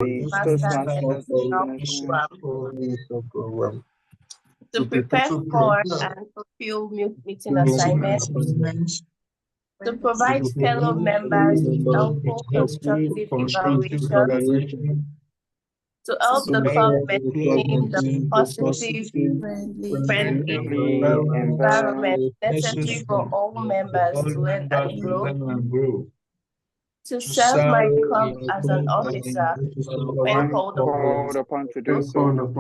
Toastmasters International Program. To prepare for and fulfill meeting assignments, to provide fellow members with helpful constructive evaluation, to help the club maintain the positive, friendly environment necessary for all members to learn and grow, to serve my club as an officer when called upon to do so,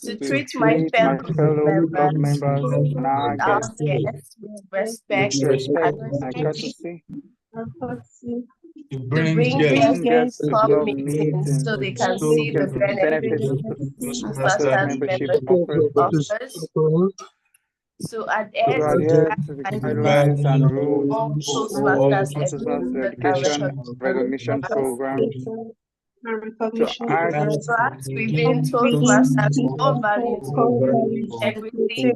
to treat my fellow club members and our guests with respect and courtesy, to bring guests to club meetings so they can see the benefits Toastmasters membership offers, to adhere to the guidelines and rules of Toastmasters education and recognition programs, to act within Toastmasters core values of integrity,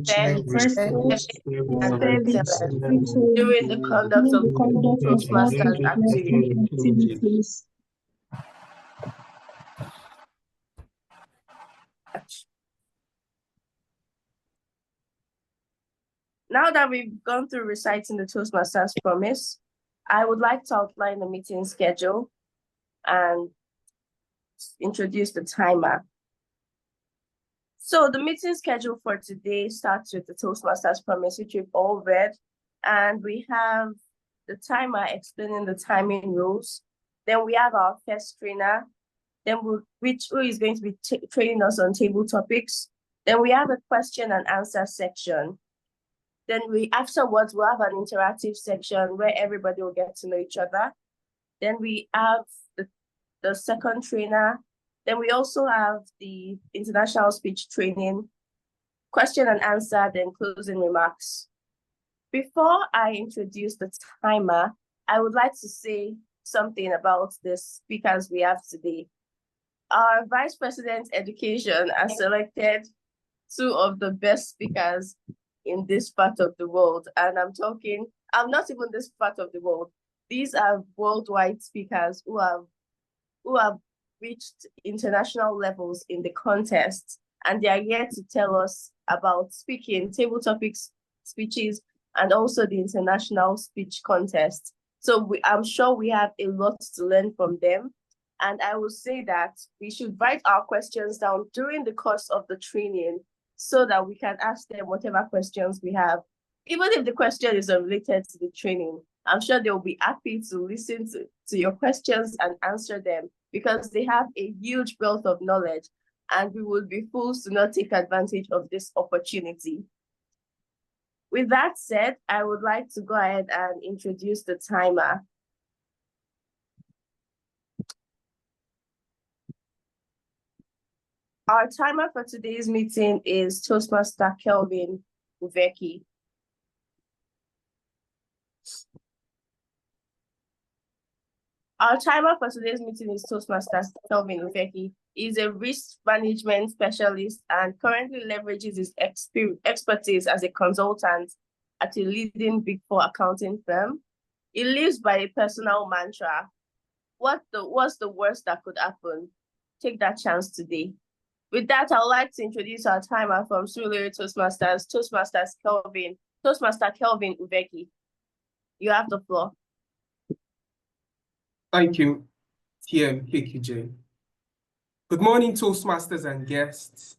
fairness, and excellence during the conduct of Toastmasters activities. Now that we've gone through reciting the Toastmasters promise, I would like to outline the meeting schedule and introduce the timer. So the meeting schedule for today starts with the Toastmasters promise, which we've all read, and we have the timer explaining the timing rules. Then we have our first trainer, then who is going to be training us on table topics. Then we have a question and answer section. Then afterwards, we'll have an interactive section where everybody will get to know each other. Then we have the second trainer. Then we also have the international speech training, question and answer, then closing remarks. Before I introduce the timer, I would like to say something about the speakers we have today. Our Vice President Education has selected two of the best speakers in this part of the world. And I'm not even this part of the world. These are worldwide speakers who have reached international levels in the contest. And they are here to tell us about speaking, table topics, speeches, and also the international speech contest. So I'm sure we have a lot to learn from them. And I will say that we should write our questions down during the course of the training so that we can ask them whatever questions we have. Even if the question is unrelated to the training, I'm sure they'll be happy to listen to your questions and answer them because they have a huge wealth of knowledge and we would be fools to not take advantage of this opportunity. With that said, I would like to go ahead and introduce the timer. Our timer for today's meeting is Toastmaster Kelvin Uveki. Our timer for today's meeting is Toastmaster Kelvin Uveki. He's a risk management specialist and currently leverages his expertise as a consultant at a leading Big Four accounting firm. He lives by a personal mantra. What's the worst that could happen? Take that chance today. With that, I would like to introduce our timer from Surulere Toastmasters, Toastmaster Kelvin Uveki. You have the floor. Thank you, TM KQJ. Good morning, Toastmasters and guests.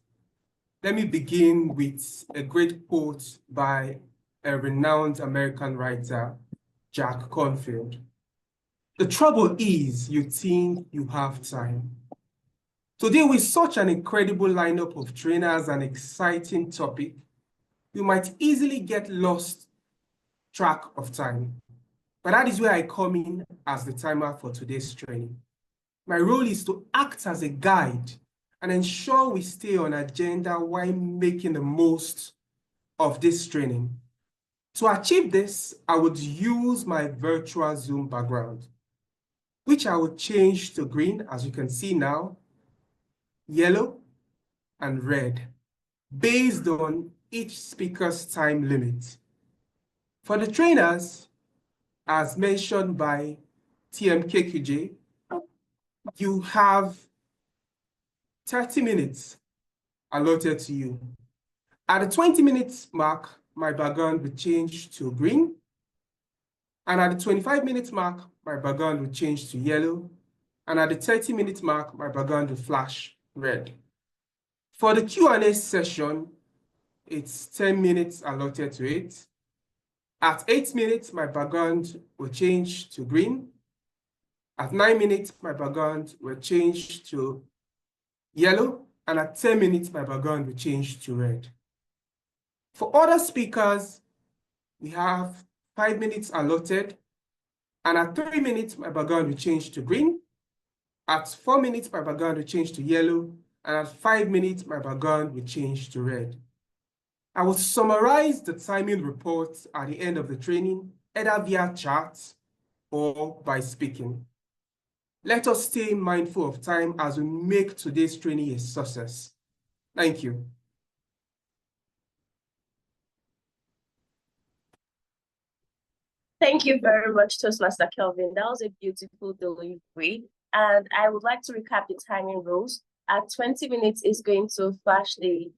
Let me begin with a great quote by a renowned American writer, Jack Cornfield. The trouble is you think you have time. Today, with such an incredible lineup of trainers and exciting topic, you might easily get lost track of time. But that is where I come in as the timer for today's training. My role is to act as a guide and ensure we stay on agenda while making the most of this training. To achieve this, I would use my virtual Zoom background, which I will change to green, as you can see now, yellow, and red, based on each speaker's time limit. For the trainers, as mentioned by TMKQJ, you have 30 minutes allotted to you. At the 20 minutes mark, my background will change to green. And at the 25 minutes mark, my background will change to yellow. And at the 30 minutes mark, my background will flash red. For the Q&A session, it's 10 minutes allotted to it. At 8 minutes, my background will change to green. At 9 minutes, my background will change to yellow. And at 10 minutes, my background will change to red. For other speakers, we have 5 minutes allotted. And at 3 minutes, my background will change to green. At 4 minutes, my background will change to yellow. And at 5 minutes, my background will change to red. I will summarize the timing reports at the end of the training, either via chat or by speaking. Let us stay mindful of time as we make today's training a success. Thank you. Thank you very much, Toastmaster Kelvin. That was a beautiful delivery. And I would like to recap the timing rules. At 20 minutes, it's going to flash the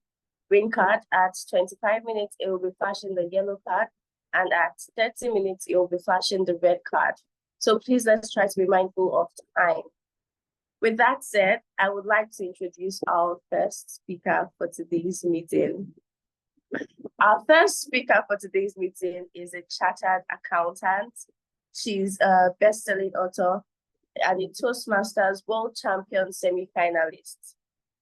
green card. At 25 minutes, it will be flashing the yellow card. And at 30 minutes, it will be flashing the red card. So please, let's try to be mindful of time. With that said, I would like to introduce our first speaker for today's meeting. Our first speaker for today's meeting is a chartered accountant. She's a best-selling author and a Toastmasters World Champion semi-finalist.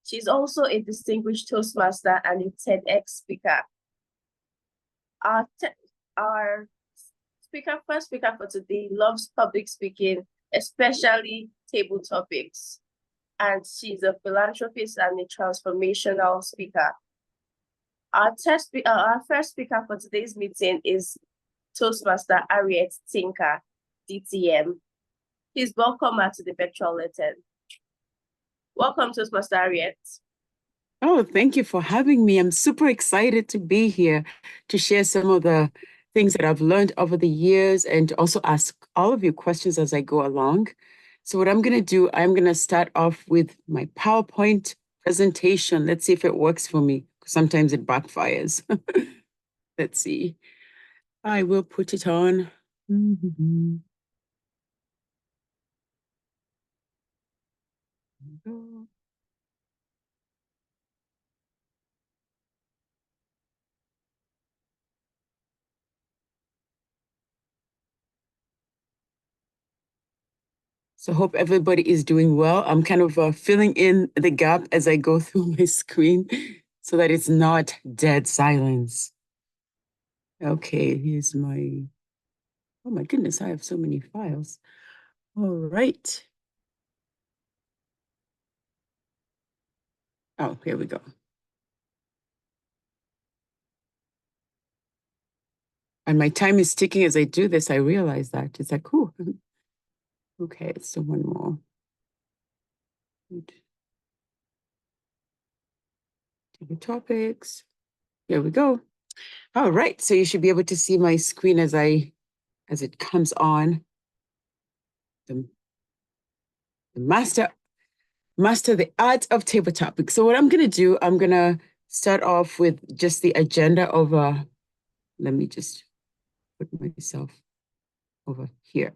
She's also a distinguished Toastmaster and a TEDx speaker. Our first speaker for today loves public speaking, especially table topics. And she's a philanthropist and a transformational speaker. Our first speaker for today's meeting is Toastmaster Harriet Tinka, DTM. Please welcome her to the virtual lesson. Welcome, Toastmaster Harriet. Oh, thank you for having me. I'm super excited to be here to share some of the things that I've learned over the years and also ask all of you questions as I go along. So what I'm going to do, I'm going to start off with my PowerPoint presentation. Let's see if it works for me. Sometimes it backfires. Let's see. I will put it on. So hope everybody is doing well. I'm kind of filling in the gap as I go through my screen so that it's not dead silence. Okay, here's my, oh my goodness, I have so many files. All right. Oh, here we go. And my time is ticking as I do this. I realize that. It's like, ooh. Okay, so one more. Table topics. Here we go. All right, so you should be able to see my screen as it comes on. The master the art of table topics. So what I'm gonna do, I'm gonna start off with just the agenda of let me just put myself over here.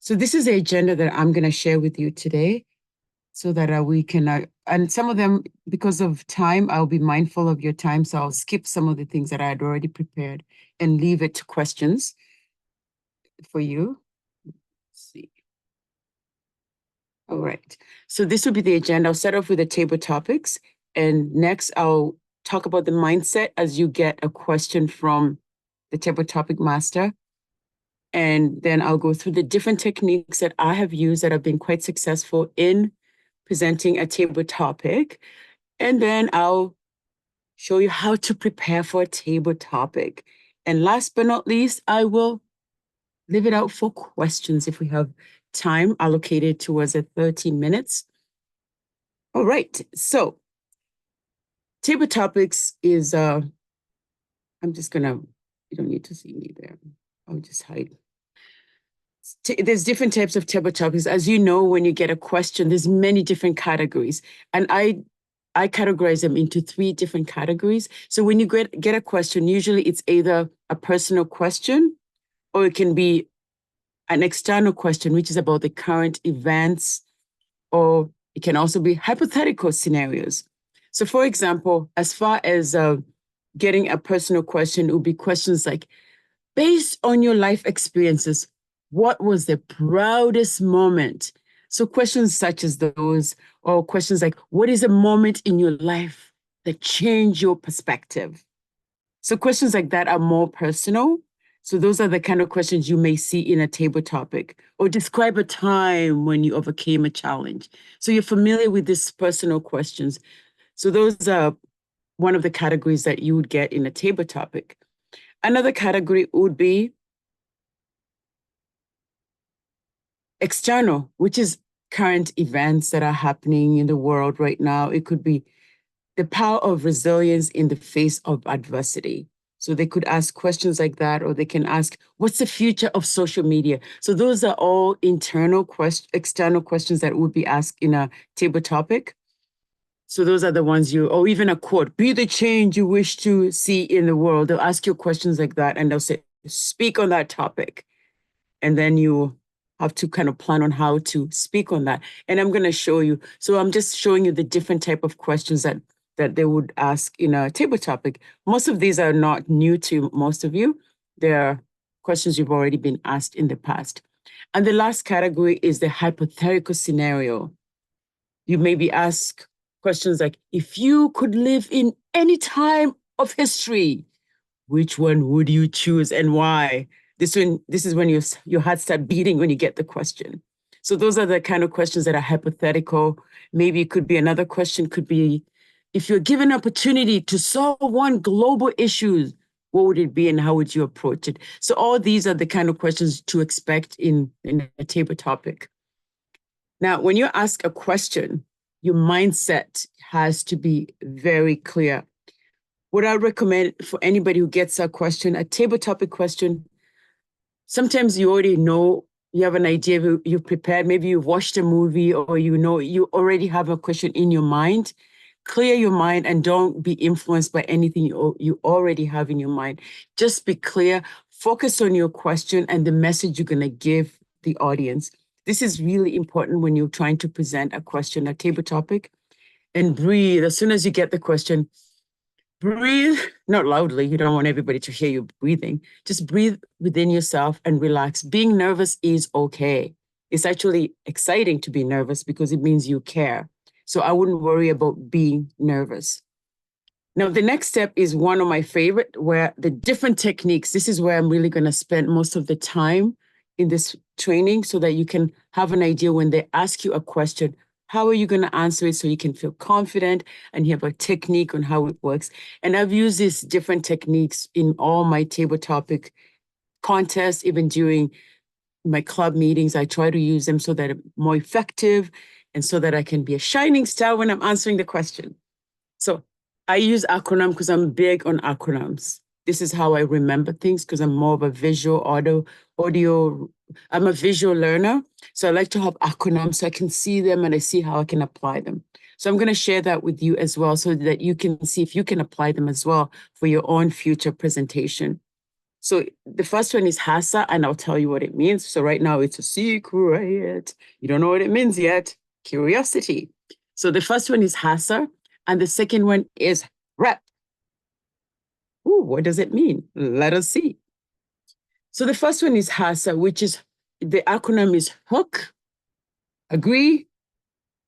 So this is the agenda that I'm gonna share with you today so that we can, and some of them, because of time, I'll be mindful of your time. So I'll skip some of the things that I had already prepared and leave it to questions for you. Let's see. All right, so this will be the agenda. I'll start off with the table topics. And next I'll talk about the mindset as you get a question from the table topic master. And then I'll go through the different techniques that I have used that have been quite successful in presenting a table topic. And then I'll show you how to prepare for a table topic. And last but not least, I will leave it out for questions if we have time allocated towards 30 minutes. All right, so table topics is, I'm just gonna, you don't need to see me there. I'll just hide. there's different types of table topics. As you know, when you get a question, there's many different categories. And I categorize them into 3 different categories. So when you get a question, usually it's either a personal question or it can be an external question, which is about the current events, or it can also be hypothetical scenarios. So for example, as far as getting a personal question, it would be questions like, based on your life experiences, what was the proudest moment? So questions such as those, or questions like, what is a moment in your life that changed your perspective? So questions like that are more personal. So those are the kind of questions you may see in a table topic, or describe a time when you overcame a challenge. So you're familiar with these personal questions. So those are one of the categories that you would get in a table topic. Another category would be external, which is current events that are happening in the world right now. It could be the power of resilience in the face of adversity. So they could ask questions like that, or they can ask, what's the future of social media? So those are all external questions that would be asked in a table topic. So those are the ones or even a quote, be the change you wish to see in the world. They'll ask you questions like that, and they'll say, speak on that topic. And then you have to kind of plan on how to speak on that. And I'm going to show you. So I'm just showing you the different type of questions that they would ask in a table topic. Most of these are not new to most of you. They're questions you've already been asked in the past. And the last category is the hypothetical scenario. You may be asked questions like, if you could live in any time of history, which one would you choose and why? This is when your heart starts beating when you get the question. So those are the kind of questions that are hypothetical. Maybe it could be another question, could be, if you're given an opportunity to solve one global issue, what would it be and how would you approach it? So all these are the kind of questions to expect in a table topic. Now, when you ask a question, your mindset has to be very clear. What I recommend for anybody who gets a question, a table topic question, sometimes you already know, you have an idea, you've prepared, maybe you've watched a movie, or you already have a question in your mind. Clear your mind and don't be influenced by anything you already have in your mind. Just be clear, focus on your question and the message you're going to give the audience. This is really important when you're trying to present a question, a table topic. And breathe. As soon as you get the question, breathe, not loudly. You don't want everybody to hear you breathing. Just breathe within yourself and relax. Being nervous is okay. It's actually exciting to be nervous because it means you care. So I wouldn't worry about being nervous. Now, the next step is one of my favorite, where the different techniques, this is where I'm really going to spend most of the time in this training so that you can have an idea when they ask you a question, how are you going to answer it so you can feel confident and you have a technique on how it works. And I've used these different techniques in all my table topic contests, even during my club meetings. I try to use them so that I'm more effective and so that I can be a shining star when I'm answering the question. So I use acronyms because I'm big on acronyms. This is how I remember things because I'm more of a visual audio. I'm a visual learner. So I like to have acronyms so I can see them and I see how I can apply them. So I'm going to share that with you as well so that you can see if you can apply them as well for your own future presentation. So the first one is HASA, and I'll tell you what it means. So right now it's a secret. You don't know what it means yet. Curiosity. So the first one is HASA, and the second one is REP. Ooh, what does it mean? Let us see. So the first one is HASA, which is, the acronym is hook, agree,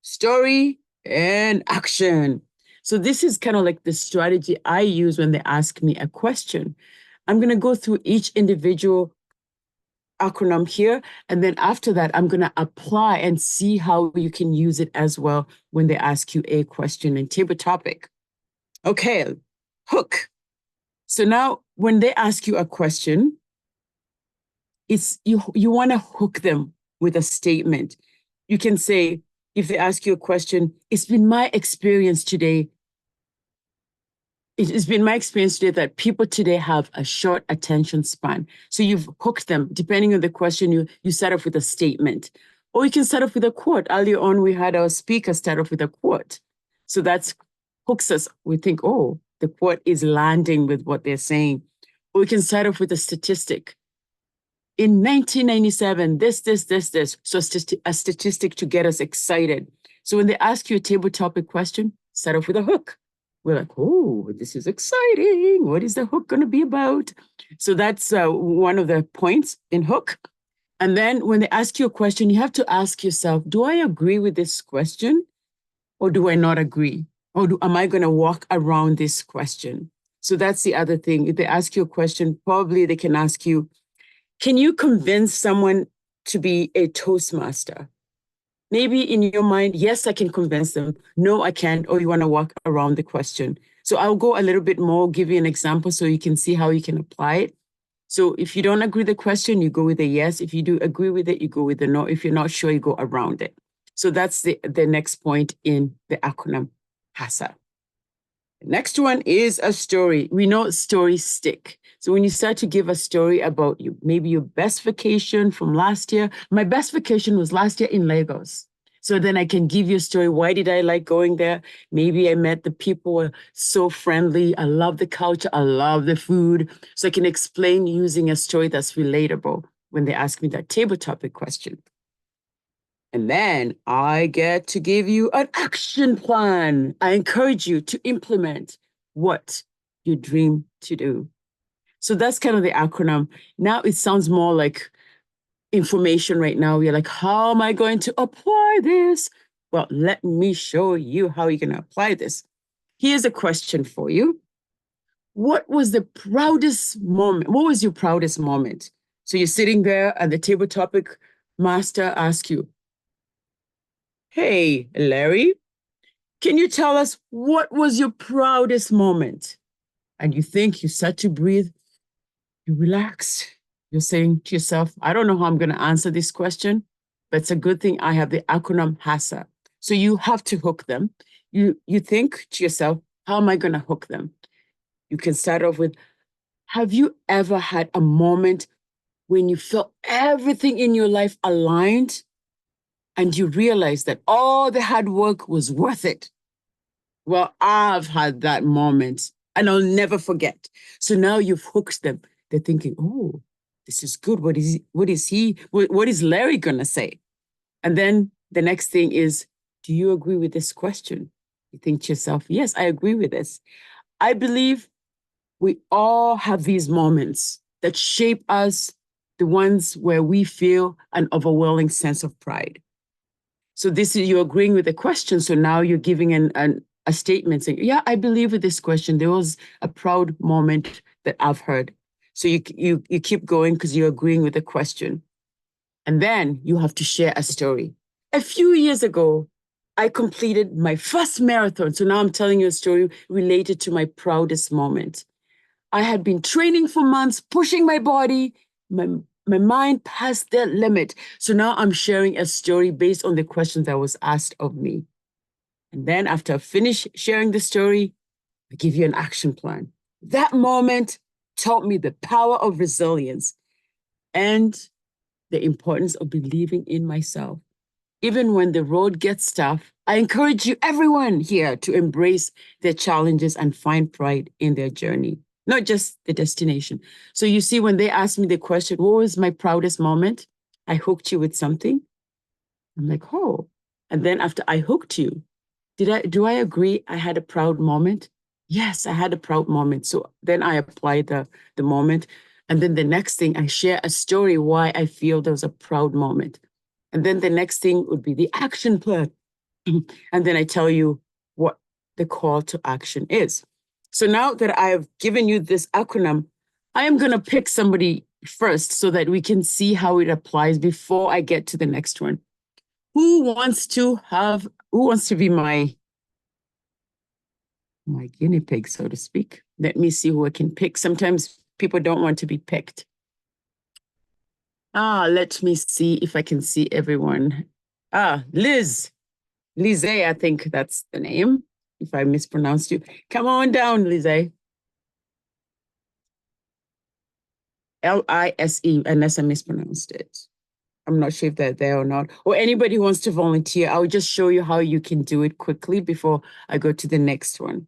story, and action. So this is kind of like the strategy I use when they ask me a question. I'm going to go through each individual acronym here, and then after that, I'm going to apply and see how you can use it as well when they ask you a question in table topic. Okay, hook. So now when they ask you a question, it's you want to hook them with a statement. You can say, if they ask you a question, it's been my experience today. it's been my experience today that people today have a short attention span. So you've hooked them, depending on the question, you start off with a statement, or you can start off with a quote. Earlier on, we had our speaker start off with a quote. So that's hooks us. We think, oh, the quote is landing with what they're saying. Or we can start off with a statistic. In 1997, this. So a statistic to get us excited. So when they ask you a table topic question, start off with a hook. We're like, oh, this is exciting. What is the hook going to be about? So that's one of the points in hook. And then when they ask you a question, you have to ask yourself, do I agree with this question or do I not agree? Or am I going to walk around this question? So that's the other thing. If they ask you a question, probably they can ask you, can you convince someone to be a Toastmaster? Maybe in your mind, yes, I can convince them. No, I can't. Or you want to walk around the question. So I'll go a little bit more, give you an example so you can see how you can apply it. So if you don't agree with the question, you go with a yes. If you do agree with it, you go with a no. If you're not sure, you go around it. So that's the next point in the acronym HASA. The next one is a story. We know stories stick. So when you start to give a story about you, maybe your best vacation from last year. My best vacation was last year in Lagos. So then I can give you a story. Why did I like going there? Maybe I met the people were so friendly. I love the culture. I love the food. So I can explain using a story that's relatable when they ask me that table topic question. And then I get to give you an action plan. I encourage you to implement what you dream to do. So that's kind of the acronym. Now it sounds more like information right now. You're like, how am I going to apply this? Well, let me show you how you're going to apply this. Here's a question for you. What was the proudest moment? What was your proudest moment? So you're sitting there and the table topic master asks you, hey, Larry, can you tell us what was your proudest moment? And you think, you start to breathe, you relax. You're saying to yourself, I don't know how I'm going to answer this question, but it's a good thing I have the acronym HASA. So you have to hook them. You think to yourself, how am I going to hook them? You can start off with, have you ever had a moment when you felt everything in your life aligned and you realize that all the hard work was worth it? Well, I've had that moment and I'll never forget. So now you've hooked them. They're thinking, oh, this is good. What is Larry going to say? And then the next thing is, do you agree with this question? You think to yourself, yes, I agree with this. I believe we all have these moments that shape us, the ones where we feel an overwhelming sense of pride. So this is, you're agreeing with the question. So now you're giving a statement saying, yeah, I believe with this question, there was a proud moment that I've heard. So you keep going because you're agreeing with the question. And then you have to share a story. A few years ago, I completed my first marathon. So now I'm telling you a story related to my proudest moment. I had been training for months, pushing my body, my mind past the limit. So now I'm sharing a story based on the questions that was asked of me. And then after I finish sharing the story, I give you an action plan. That moment taught me the power of resilience and the importance of believing in myself. Even when the road gets tough, I encourage you, everyone here, to embrace their challenges and find pride in their journey, not just the destination. So you see, when they asked me the question, what was my proudest moment? I hooked you with something. I'm like, oh. And then after I hooked you, do I agree I had a proud moment? Yes, I had a proud moment. So then I applied the moment. And then the next thing, I share a story why I feel there was a proud moment. And then the next thing would be the action plan. And then I tell you what the call to action is. So now that I have given you this acronym, I am going to pick somebody first so that we can see how it applies before I get to the next one. Who wants to be my guinea pig, so to speak? Let me see who I can pick. Sometimes people don't want to be picked. Let me see if I can see everyone. Liz. Lise, I think that's the name. if I mispronounced you. Come on down, Lise. Lise, unless I mispronounced it. I'm not sure if they're there or not. Or anybody who wants to volunteer, I'll just show you how you can do it quickly before I go to the next one.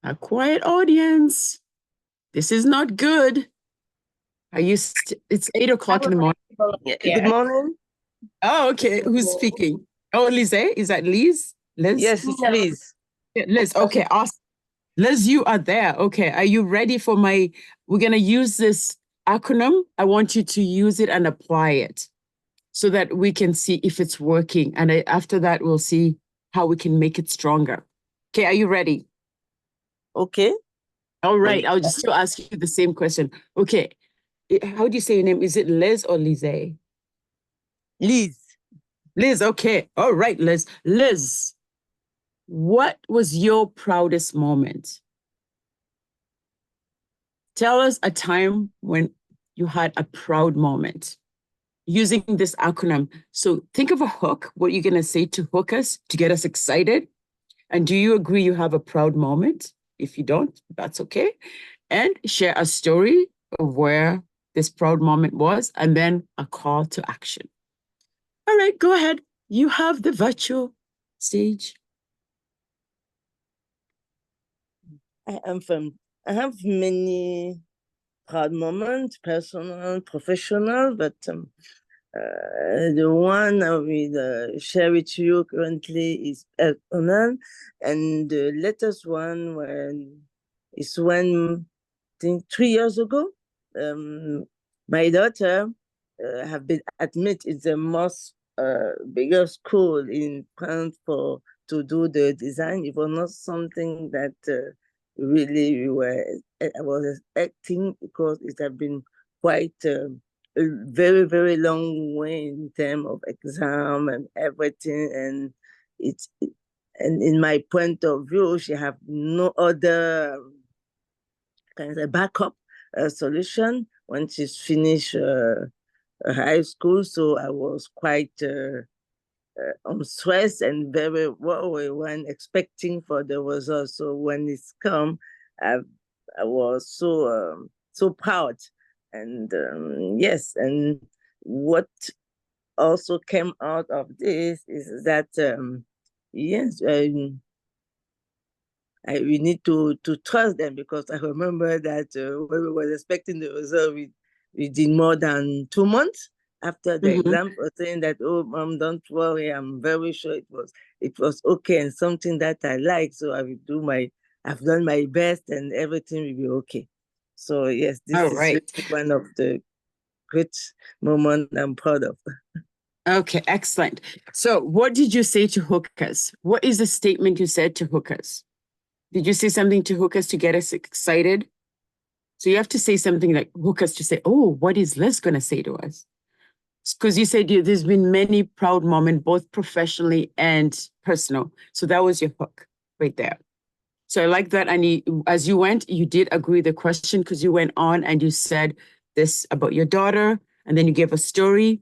A quiet audience. This is not good. It's 8 o'clock in the morning. Good morning. Oh, okay. Who's speaking? Oh, Lise? Is that Liz? Liz? Yes, it's Liz. Yeah, Liz. Okay, awesome. Liz, you are there. Okay. Are you ready for we're going to use this acronym. I want you to use it and apply it so that we can see if it's working. And after that, we'll see how we can make it stronger. Okay. Are you ready? Okay. All right. I'll just still ask you the same question. Okay. How do you say your name? Is it Liz or Lise? Liz. Liz. Okay. All right, Liz. Liz, what was your proudest moment? Tell us a time when you had a proud moment using this acronym. So think of a hook, what you're going to say to hook us, to get us excited. And do you agree you have a proud moment? If you don't, that's okay. And share a story of where this proud moment was, and then a call to action. All right, go ahead. You have the virtual stage. I have many proud moments, personal, professional, but the one I will share with you currently is personal, and the latest one is when I think 3 years ago, my daughter have been admitted in the most bigger school in France to do the design. It was not something that really I was expecting, because it had been quite a very, very long way in terms of exam and everything. And and in my point of view, she have no other kind of backup solution when she's finished high school. So I was quite stressed and very worried when expecting for the results. So when it's come, I was so proud. And yes, and what also came out of this is that yes, we need to trust them, because I remember that when we were expecting the result, we did more than 2 months after the exam, for saying that, oh, Mom, don't worry, I'm very sure it was okay and something that I like. So I've done my best and everything will be okay. So yes, this is really one of the great moments I'm proud of. Okay, excellent. So what did you say to hook us? What is the statement you said to hook us? Did you say something to hook us to get us excited? So you have to say something like hook us to say, oh, what is Liz going to say to us? Because you said there's been many proud moments, both professionally and personal. So that was your hook right there. So I like that. And as you went, you did agree the question, because you went on and you said this about your daughter, and then you gave a story.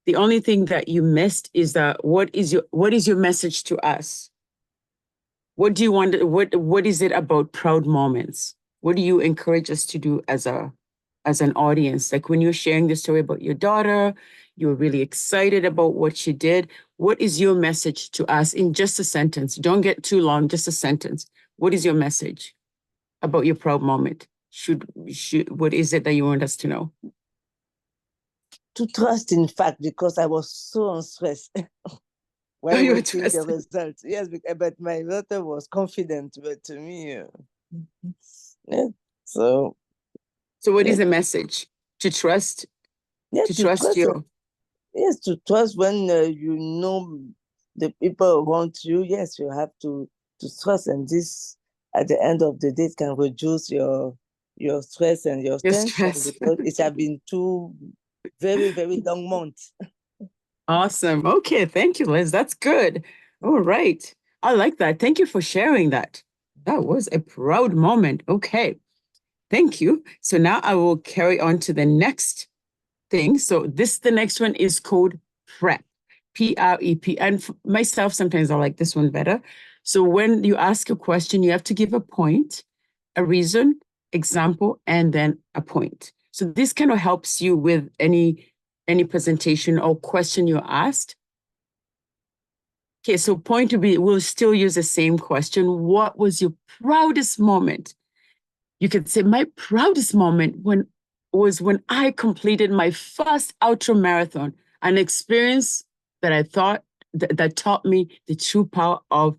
The only thing that you missed is that what is your message to us? What do you want? What is it about proud moments? What do you encourage us to do as an audience? Like when you're sharing the story about your daughter, you're really excited about what she did. What is your message to us in just a sentence? Don't get too long, just a sentence. What is your message about your proud moment? What is it that you want us to know? To trust, in fact, because I was so stressed when we see the results. Yes, but my daughter was confident, but to me, yeah. So what is the message? To trust? Yeah, to trust you? Yes, to trust when you know the people around you. Yes, you have to trust, and this, at the end of the day, can reduce your stress and your tension, because it has been 2 very, very long months. Awesome. Okay, thank you, Liz. That's good. All right. I like that. Thank you for sharing that. That was a proud moment. Okay. Thank you. So now I will carry on to the next thing. So the next one is called prep. PREP. And myself, sometimes I like this one better. So when you ask a question, you have to give a point, a reason, example, and then a point. So this kind of helps you with any presentation or question you're asked. Okay, so point to be, we'll still use the same question. What was your proudest moment? You could say my proudest moment was when I completed my first ultra marathon, an experience that I thought that taught me the true power of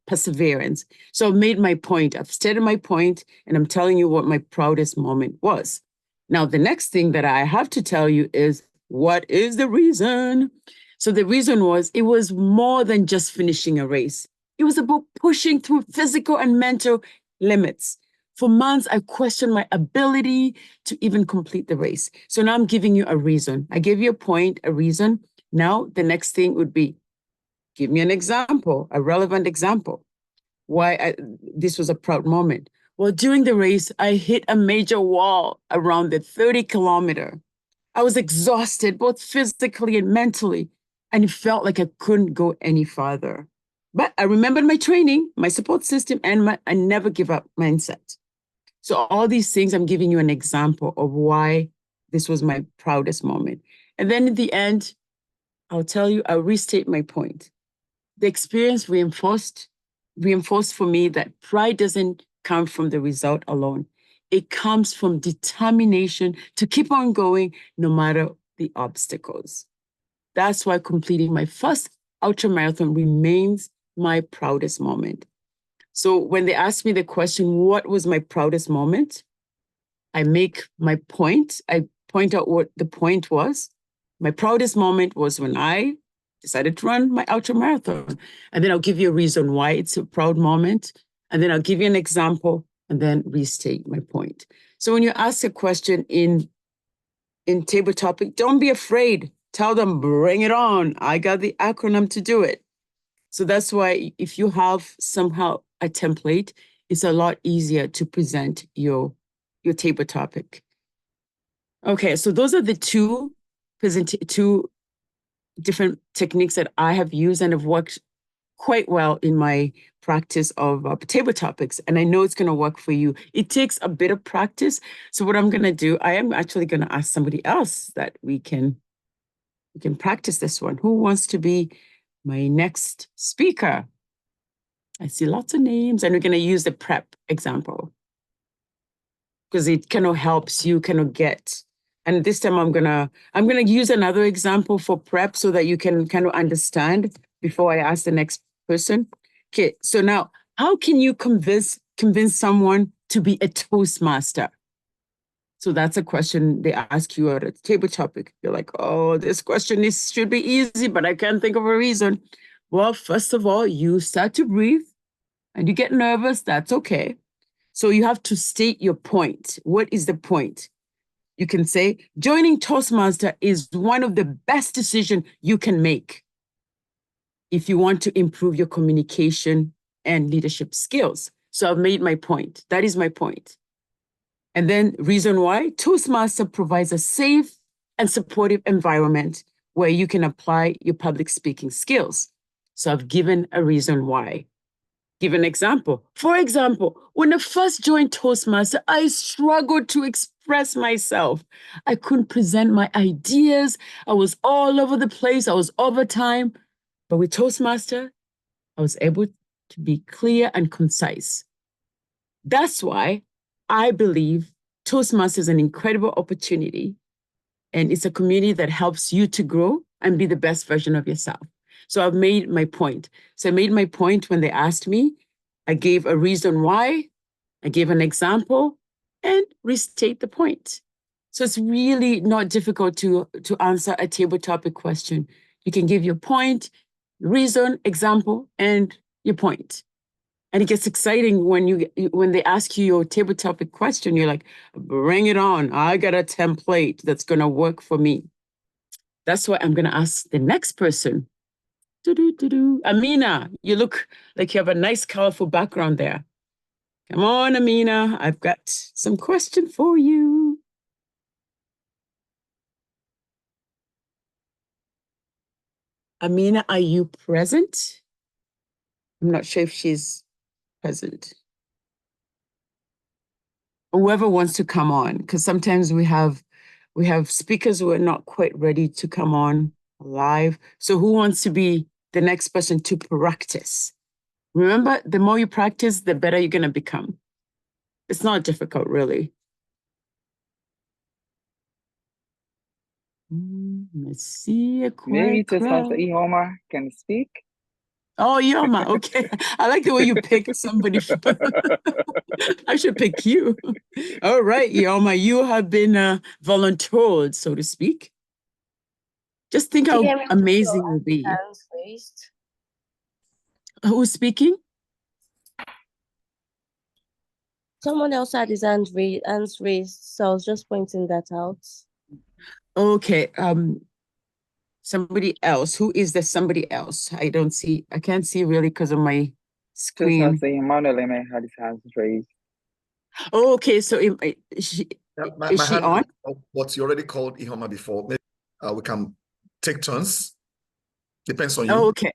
perseverance. So I've made my point. I've stated my point, and I'm telling you what my proudest moment was. Now, the next thing that I have to tell you is, what is the reason? So the reason was, it was more than just finishing a race. It was about pushing through physical and mental limits. For months, I questioned my ability to even complete the race. So now I'm giving you a reason. I gave you a point, a reason. Now, the next thing would be, give me an example, a relevant example. Why this was a proud moment. Well, during the race, I hit a major wall around the 30-kilometer. I was exhausted, both physically and mentally, and it felt like I couldn't go any farther. But I remembered my training, my support system, and my I never give up mindset. So all these things, I'm giving you an example of why this was my proudest moment. And then in the end, I'll tell you, I'll restate my point. The experience reinforced for me that pride doesn't come from the result alone. It comes from determination to keep on going no matter the obstacles. That's why completing my first ultra marathon remains my proudest moment. So when they ask me the question, what was my proudest moment? I make my point. I point out what the point was. My proudest moment was when I decided to run my ultra marathon. And then I'll give you a reason why it's a proud moment. And then I'll give you an example and then restate my point. So when you ask a question in table topic, don't be afraid. Tell them, bring it on. I got the acronym to do it. So that's why if you have somehow a template, it's a lot easier to present your table topic. Okay, so those are the two different techniques that I have used and have worked quite well in my practice of table topics. And I know it's going to work for you. It takes a bit of practice. So what I'm going to do, I am actually going to ask somebody else that we can practice this one. Who wants to be my next speaker? I see lots of names, and we're going to use the prep example because it kind of helps you kind of get. And this time I'm gonna use another example for prep so that you can kind of understand before I ask the next person. Okay, so now how can you convince someone to be a Toastmaster? So that's a question they ask you at a table topic. You're like, oh, this question should be easy, but I can't think of a reason. Well, first of all, you start to breathe and you get nervous. That's okay. So you have to state your point. What is the point? You can say, joining Toastmaster is one of the best decisions you can make if you want to improve your communication and leadership skills. So I've made my point. That is my point. And then reason why, Toastmaster provides a safe and supportive environment where you can apply your public speaking skills. So I've given a reason why. Give an example. For example, when I first joined Toastmaster, I struggled to express myself. I couldn't present my ideas. I was all over the place. I was over time. But with Toastmaster, I was able to be clear and concise. That's why I believe Toastmasters is an incredible opportunity, and it's a community that helps you to grow and be the best version of yourself. So I've made my point. So I made my point when they asked me. I gave a reason why, I gave an example, and restate the point. So it's really not difficult to answer a table topic question. You can give your point, reason, example, and your point. And it gets exciting when they ask you your table topic question. You're like, bring it on. I got a template that's going to work for me. That's why I'm going to ask the next person. Amina, you look like you have a nice, colorful background there. Come on, Amina. I've got some question for you. Amina, are you present? I'm not sure if she's present. Whoever wants to come on, because sometimes we have speakers who are not quite ready to come on live. So who wants to be the next person to practice? Remember, the more you practice, the better you're going to become. It's not difficult, really. Let's see a Maybe quiet Toastmaster crowd. Ihoma can speak. Oh, Yoma, okay. I like the way you picked somebody. I should pick you. All right, Yoma, you have been volunteered, so to speak. Just think how TM, amazing it will be. hands raised. Who's speaking? Someone else had his hands raised, so I was just pointing that out. Okay, somebody else. Who is the somebody else? I can't see really because of my screen. Toastmaster Emmanuel had his hands raised. Oh, okay, so is she hand on? But you already called Ihoma before. Maybe we can take turns. Depends on you. Oh, okay.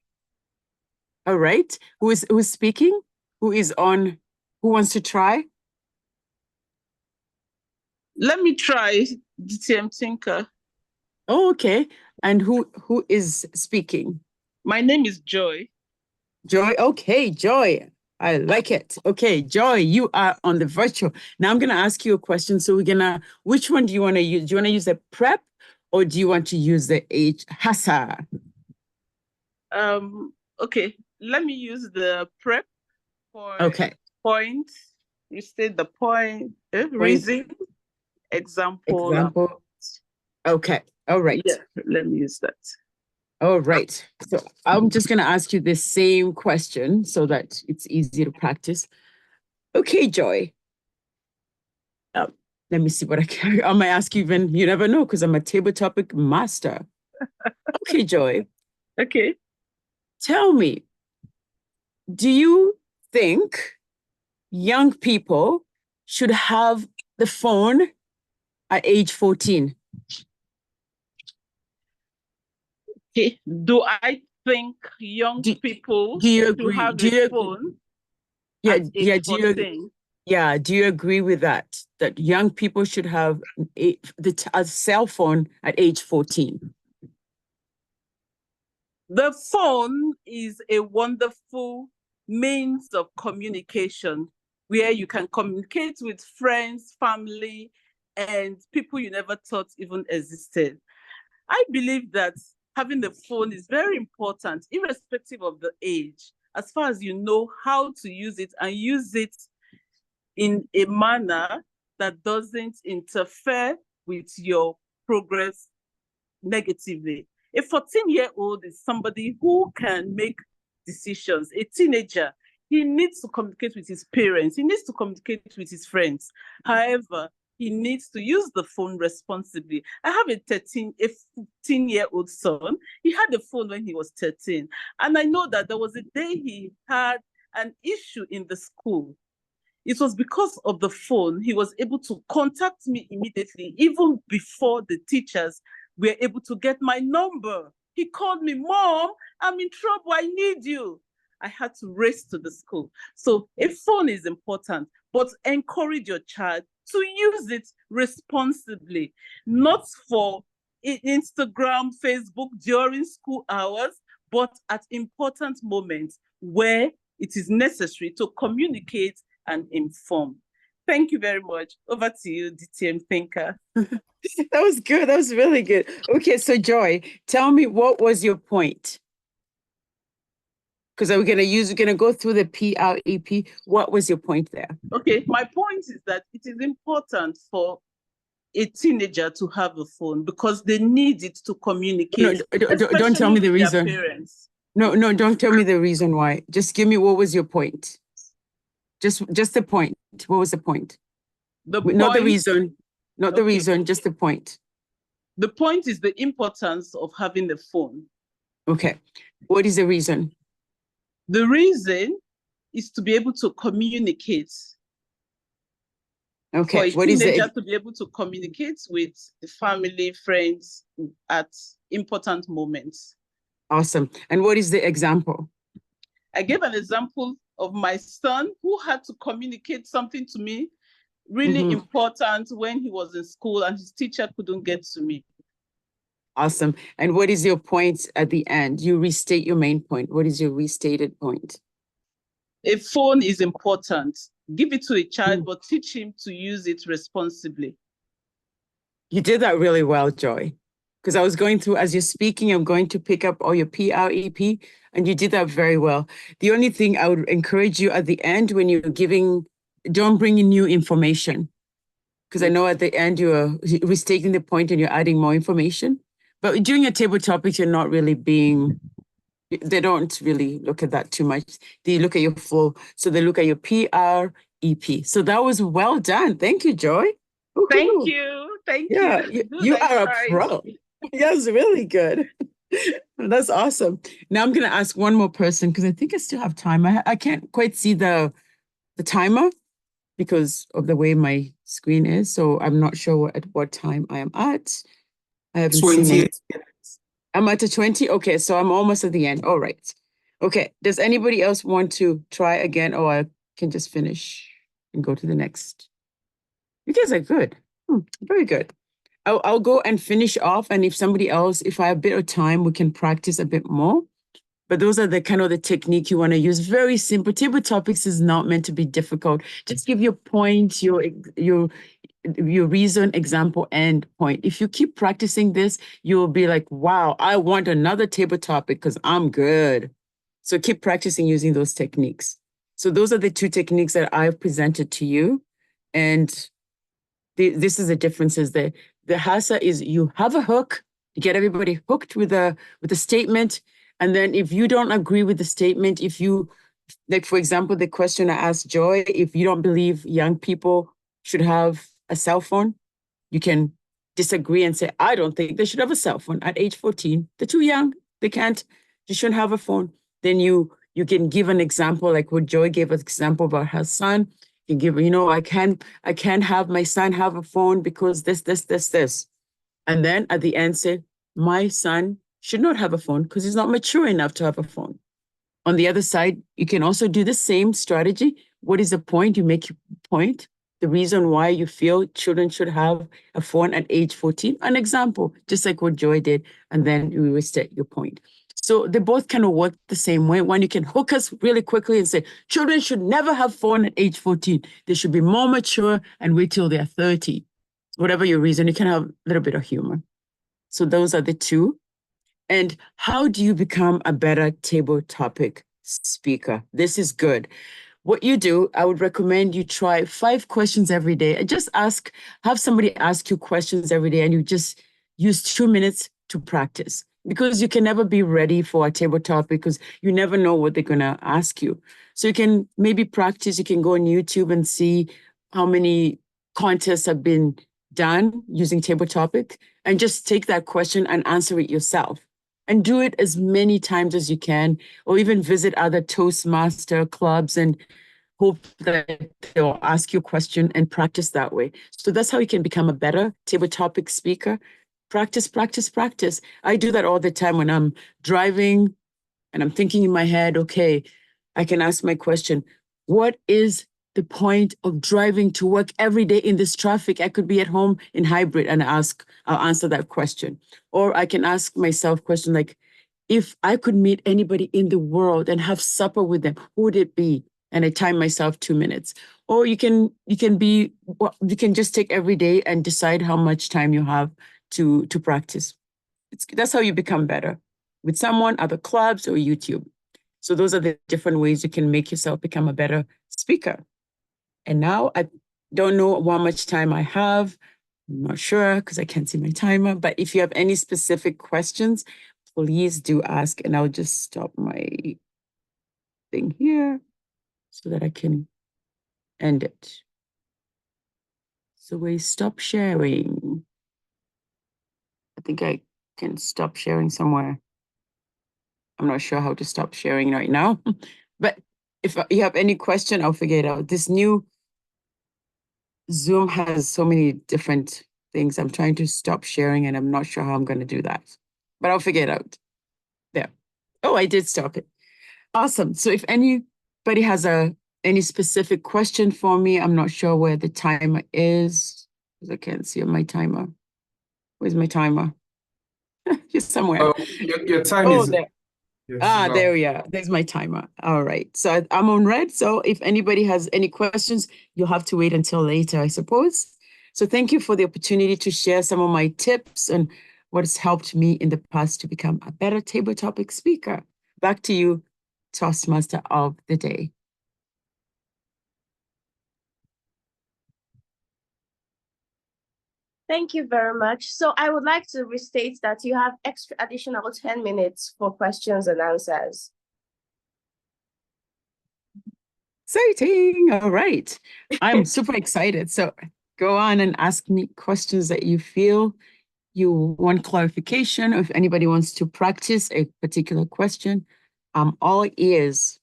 All right. Who's speaking? Who is on? Who wants to try? Let me try DTM Tinka. Oh, okay. And who is speaking? My name is Joy. Joy. Okay, Joy. I like it. Okay, Joy, you are on the virtual. Now I'm gonna ask you a question. So which one do you want to use? Do you want to use the prep or do you want to use the HASA? Okay, let me use the prep for point. Restate the point, reason, example. Okay, all right. Yeah, let me use that. All right. So I'm just going to ask you the same question so that it's easy to practice. Okay, Joy. Let me see what I might ask you even, you never know, because I'm a table topic master. Okay, Joy. Okay. Tell me, do you think young people should have the phone at age 14? Okay. Do I think young people do you should agree? have a phone at age 14? Do you agree with that? That young people should have a cell phone at age 14? The phone is a wonderful means of communication where you can communicate with friends, family, and people you never thought even existed. I believe that having the phone is very important, irrespective of the age, as far as you know how to use it and use it in a manner that doesn't interfere with your progress negatively. A 14-year-old is somebody who can make decisions. A teenager, he needs to communicate with his parents. He needs to communicate with his friends. However, he needs to use the phone responsibly. I have a 15-year-old son. He had a phone when he was 13. And I know that there was a day he had an issue in the school. It was because of the phone. He was able to contact me immediately, even before the teachers were able to get my number. He called me, "Mom, I'm in trouble. I need you." I had to race to the school. So a phone is important, but encourage your child to use it responsibly, not for Instagram, Facebook during school hours, but at important moments where it is necessary to communicate and inform. Thank you very much. Over to you, DTM Thinker. That was good. That was really good. Okay, so Joy, tell me, what was your point? Because we're gonna go through the PREP. What was your point there? Okay, my point is that it is important for a teenager to have a phone because they need it to communicate. No, don't tell me the reason. Parents. No, don't tell me the reason why. Just give me what was your point. Just the point. What was the point? Not the reason. Not the reason, just the point. The point is the importance of having the phone. Okay. What is the reason? The reason is to be able to communicate. Okay. For a teenager to be able to communicate with the family, friends at important moments. Awesome. And what is the example? I gave an example of my son who had to communicate something to me really important when he was in school and his teacher couldn't get to me. Awesome. And what is your point at the end? You restate your main point. What is your restated point? A phone is important. Give it to a child, but teach him to use it responsibly. You did that really well, Joy. Because I was going through, as you're speaking, I'm going to pick up all your PREP, and you did that very well. The only thing I would encourage you at the end when you're giving, don't bring in new information. Because I know at the end you're restating the point and you're adding more information. But during your table topics, you're not really being, they don't really look at that too much. They look at your flow. So they look at your PREP. So that was well done. Thank you, Joy. Thank you. Thank you. You are a pro. Yes, really good. That's awesome. Now I'm going to ask one more person because I think I still have time. I can't quite see the timer because of the way my screen is. So I'm not sure at what time I am at. I haven't seen it. I'm at the 20. Okay, so I'm almost at the end. All right. Okay. Does anybody else want to try again, or I can just finish and go to the next? You guys are good. Very good. I'll go and finish off. And if somebody else, if I have a bit of time, we can practice a bit more. But those are the kind of the technique you want to use. Very simple. Table topics is not meant to be difficult. Just give your point, your reason, example, and point. If you keep practicing this, you'll be like, wow, I want another table topic because I'm good. So keep practicing using those techniques. So those are the two techniques that I've presented to you. And this is the differences there. The HASA is you have a hook, you get everybody hooked with a statement. And then if you don't agree with the statement, if you, like, for example, the question I asked Joy, if you don't believe young people should have a cell phone, you can disagree and say, I don't think they should have a cell phone at age 14. They're too young. They shouldn't have a phone. Then you can give an example, like what Joy gave an example about her son. You give, I can't have my son have a phone because this. And then at the end say, my son should not have a phone because he's not mature enough to have a phone. On the other side, you can also do the same strategy. What is the point? You make your point, the reason why you feel children should have a phone at age 14. An example, just like what Joy did, and then you restate your point. So they both kind of work the same way. One, you can hook us really quickly and say, children should never have phone at age 14. They should be more mature and wait till they're 30. Whatever your reason, you can have a little bit of humor. So those are the two. And how do you become a better table topic speaker? This is good. What you do, I would recommend you try 5 questions every day. Just have somebody ask you questions every day, and you just use 2 minutes to practice, because you can never be ready for a table topic because you never know what they're going to ask you. So you can maybe practice. You can go on YouTube and see how many contests have been done using table topic, and just take that question and answer it yourself. And do it as many times as you can, or even visit other Toastmaster clubs and hope that they'll ask you a question and practice that way. So that's how you can become a better table topic speaker. Practice, practice, practice. I do that all the time when I'm driving and I'm thinking in my head, okay, I can ask my question, what is the point of driving to work every day in this traffic? I could be at home in hybrid and I'll answer that question. Or I can ask myself a question like, if I could meet anybody in the world and have supper with them, who would it be? And I time myself 2 minutes. Or you can just take every day and decide how much time you have to practice. That's how you become better with someone, other clubs, or YouTube. So those are the different ways you can make yourself become a better speaker. And now I don't know how much time I have. I'm not sure because I can't see my timer. But if you have any specific questions, please do ask. And I'll just stop my thing here so that I can end it. So we stop sharing. I think I can stop sharing somewhere. I'm not sure how to stop sharing right now. But if you have any question, I'll figure it out. This new Zoom has so many different things. I'm trying to stop sharing and I'm not sure how I'm going to do that, but I'll figure it out. There. Oh, I did stop it. Awesome. So if anybody has any specific question for me, I'm not sure where the timer is, because I can't see my timer. Where's my timer? Just somewhere. Oh, your time Oh, is there. yes, There we are. There's my timer. All right. So I'm on red. So if anybody has any questions, you'll have to wait until later, I suppose. So thank you for the opportunity to share some of my tips and what has helped me in the past to become a better table topic speaker. Back to you, Toastmaster of the day. Thank you very much. So I would like to restate that you have additional 10 minutes for questions and answers. Exciting. All right. I'm super excited. So go on and ask me questions that you feel you want clarification. Or if anybody wants to practice a particular question, I'm all ears.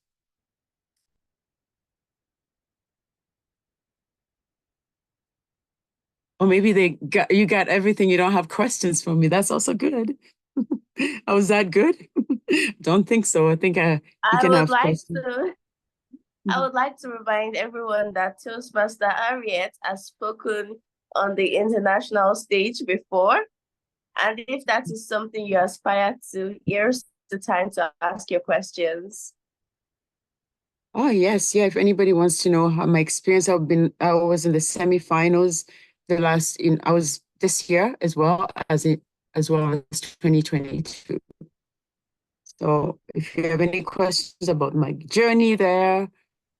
Or maybe you got everything. You don't have questions for me. That's also good. Oh, is that good? Don't think so. I think you can have questions. I would like to remind everyone that Toastmaster Harriet has spoken on the international stage before. And if that is something you aspire to, here's the time to ask your questions. Oh, yes. Yeah. If anybody wants to know how my experience, I was in the semifinals I was this year as well as 2022. So if you have any questions about my journey there,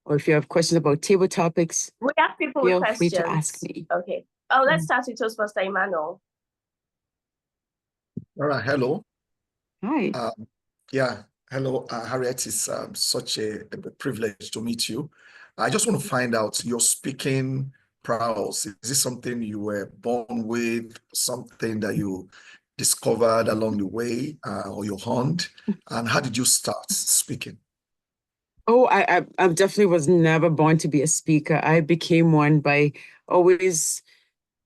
or if you have questions about table topics, we have people with feel questions. free to ask me. Okay. Oh, let's start with Toastmaster Emmanuel. All right. Hello. Hi. Yeah. Hello, Harriet. It's such a privilege to meet you. I just want to find out your speaking prowess. Is this something you were born with, something that you discovered along the way, or you honed? And how did you start speaking? Oh, I definitely was never born to be a speaker. I became one by always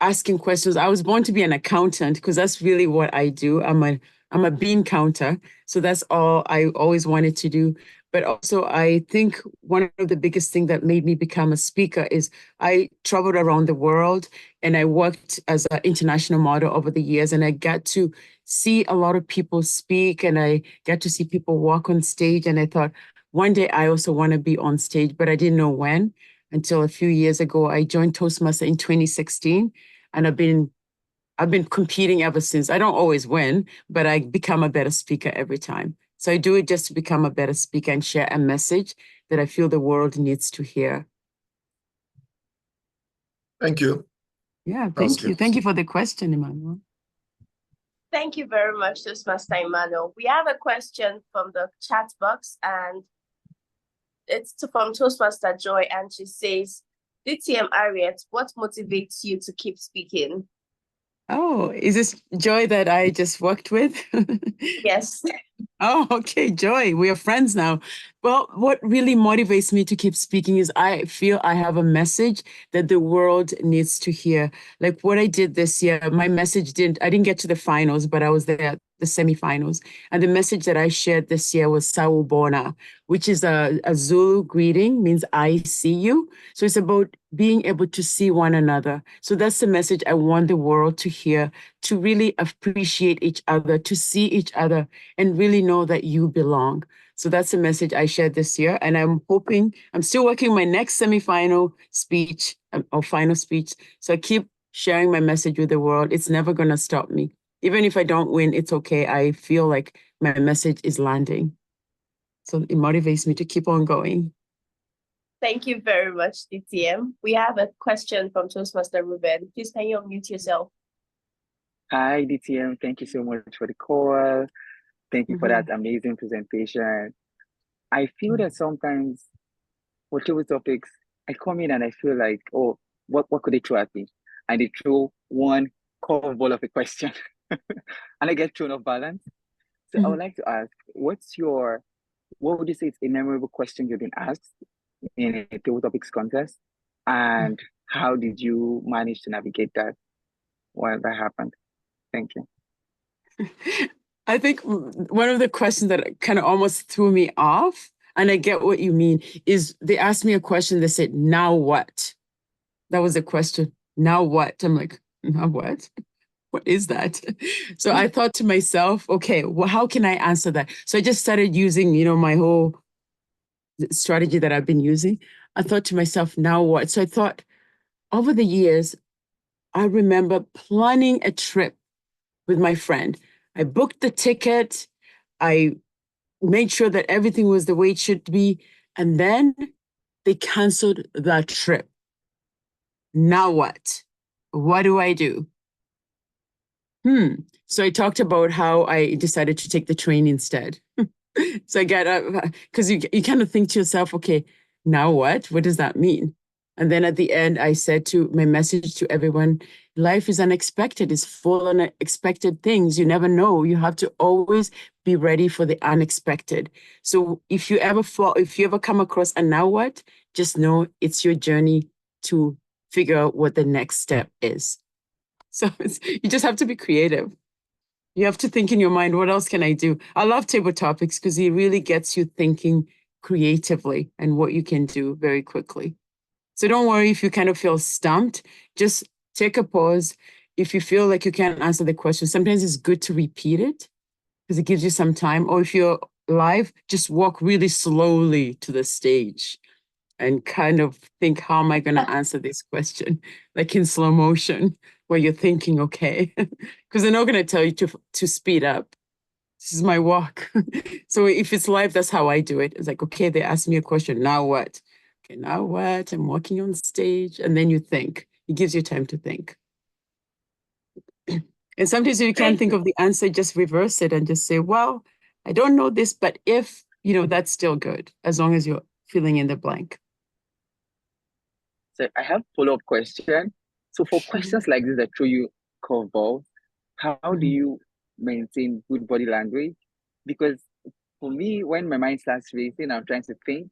asking questions. I was born to be an accountant because that's really what I do. I'm a bean counter. So that's all I always wanted to do. But also I think one of the biggest things that made me become a speaker is I traveled around the world and I worked as an international model over the years, and I got to see a lot of people speak and I got to see people walk on stage. And I thought one day I also want to be on stage, but I didn't know when until a few years ago. I joined Toastmasters in 2016. And I've been competing ever since. I don't always win, but I become a better speaker every time. So I do it just to become a better speaker and share a message that I feel the world needs to hear. Thank you. Yeah, thank you. Good. Thank you for the question, Emmanuel. Thank you very much, Toastmaster Emmanuel. We have a question from the chat box, and it's from Toastmaster Joy, and she says, DTM Harriet, what motivates you to keep speaking? Oh, is this Joy that I just worked with? Yes. Oh, okay, Joy, we are friends now. Well, what really motivates me to keep speaking is I feel I have a message that the world needs to hear. Like what I did this year, my message I didn't get to the finals, but I was there at the semifinals. And the message that I shared this year was Sawubona, which is a Zulu greeting, means I see you. So it's about being able to see one another. So that's the message I want the world to hear, to really appreciate each other, to see each other, and really know that you belong. So that's the message I shared this year. And I'm still working my next semifinal speech or final speech. So I keep sharing my message with the world. It's never going to stop me. Even if I don't win, it's okay. I feel like my message is landing. So it motivates me to keep on going. Thank you very much, DTM. We have a question from Toastmaster Ruben. Please can you unmute yourself? Hi, DTM. Thank you so much for the call. Thank you for that amazing presentation. I feel that sometimes for table topics, I come in and I feel like, oh, what could they throw at me? And they throw one curveball of a question and I get thrown off balance. So I would like to ask, what would you say is a memorable question you've been asked in a table topics contest? And how did you manage to navigate that while that happened? Thank you. I think one of the questions that kind of almost threw me off, and I get what you mean, is they asked me a question. They said, "Now what?" That was the question. Now what? I'm like, now what? What is that? So I thought to myself, okay, well, how can I answer that? So I just started using, my whole strategy that I've been using. I thought to myself, now what? So I thought over the years, I remember planning a trip with my friend. I booked the ticket. I made sure that everything was the way it should be. And then they canceled the trip. Now what? What do I do? So I talked about how I decided to take the train instead. So I got up because you kind of think to yourself, okay, now what? What does that mean? And then at the end, I said to my message to everyone, life is unexpected. It's full of unexpected things. You never know. You have to always be ready for the unexpected. So if you ever come across a now what, just know it's your journey to figure out what the next step is. So you just have to be creative. You have to think in your mind, what else can I do? I love table topics because it really gets you thinking creatively and what you can do very quickly. So don't worry if you kind of feel stumped. Just take a pause. If you feel like you can't answer the question, sometimes it's good to repeat it because it gives you some time. Or if you're live, just walk really slowly to the stage and kind of think, how am I going to answer this question? Like in slow motion, where you're thinking, okay, because they're not going to tell you to speed up. This is my walk. So if it's live, that's how I do it. It's like, okay, they asked me a question. Now what? Okay, now what? I'm walking on stage. And then you think. It gives you time to think. And sometimes if you can't think of the answer, just reverse it and just say, well, I don't know this, but if, that's still good, as long as you're filling in the blank. So I have follow-up question. So for questions like this that throw you curveballs, how do you maintain good body language? Because for me, when my mind starts racing, I'm trying to think.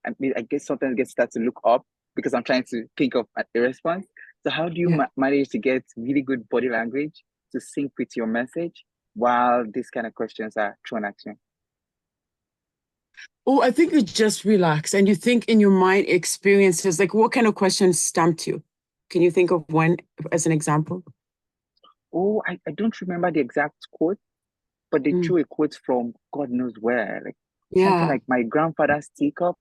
I guess sometimes I start to look up because I'm trying to think of a response. So how do you manage to get really good body language to sync with your message while these kind of questions are thrown at you? Oh, I think you just relax and you think in your mind experiences, like what kind of questions stumped you? Can you think of one as an example? Oh, I don't remember the exact quote, but they threw a quote from God knows where. Like something like, my grandfather's teacup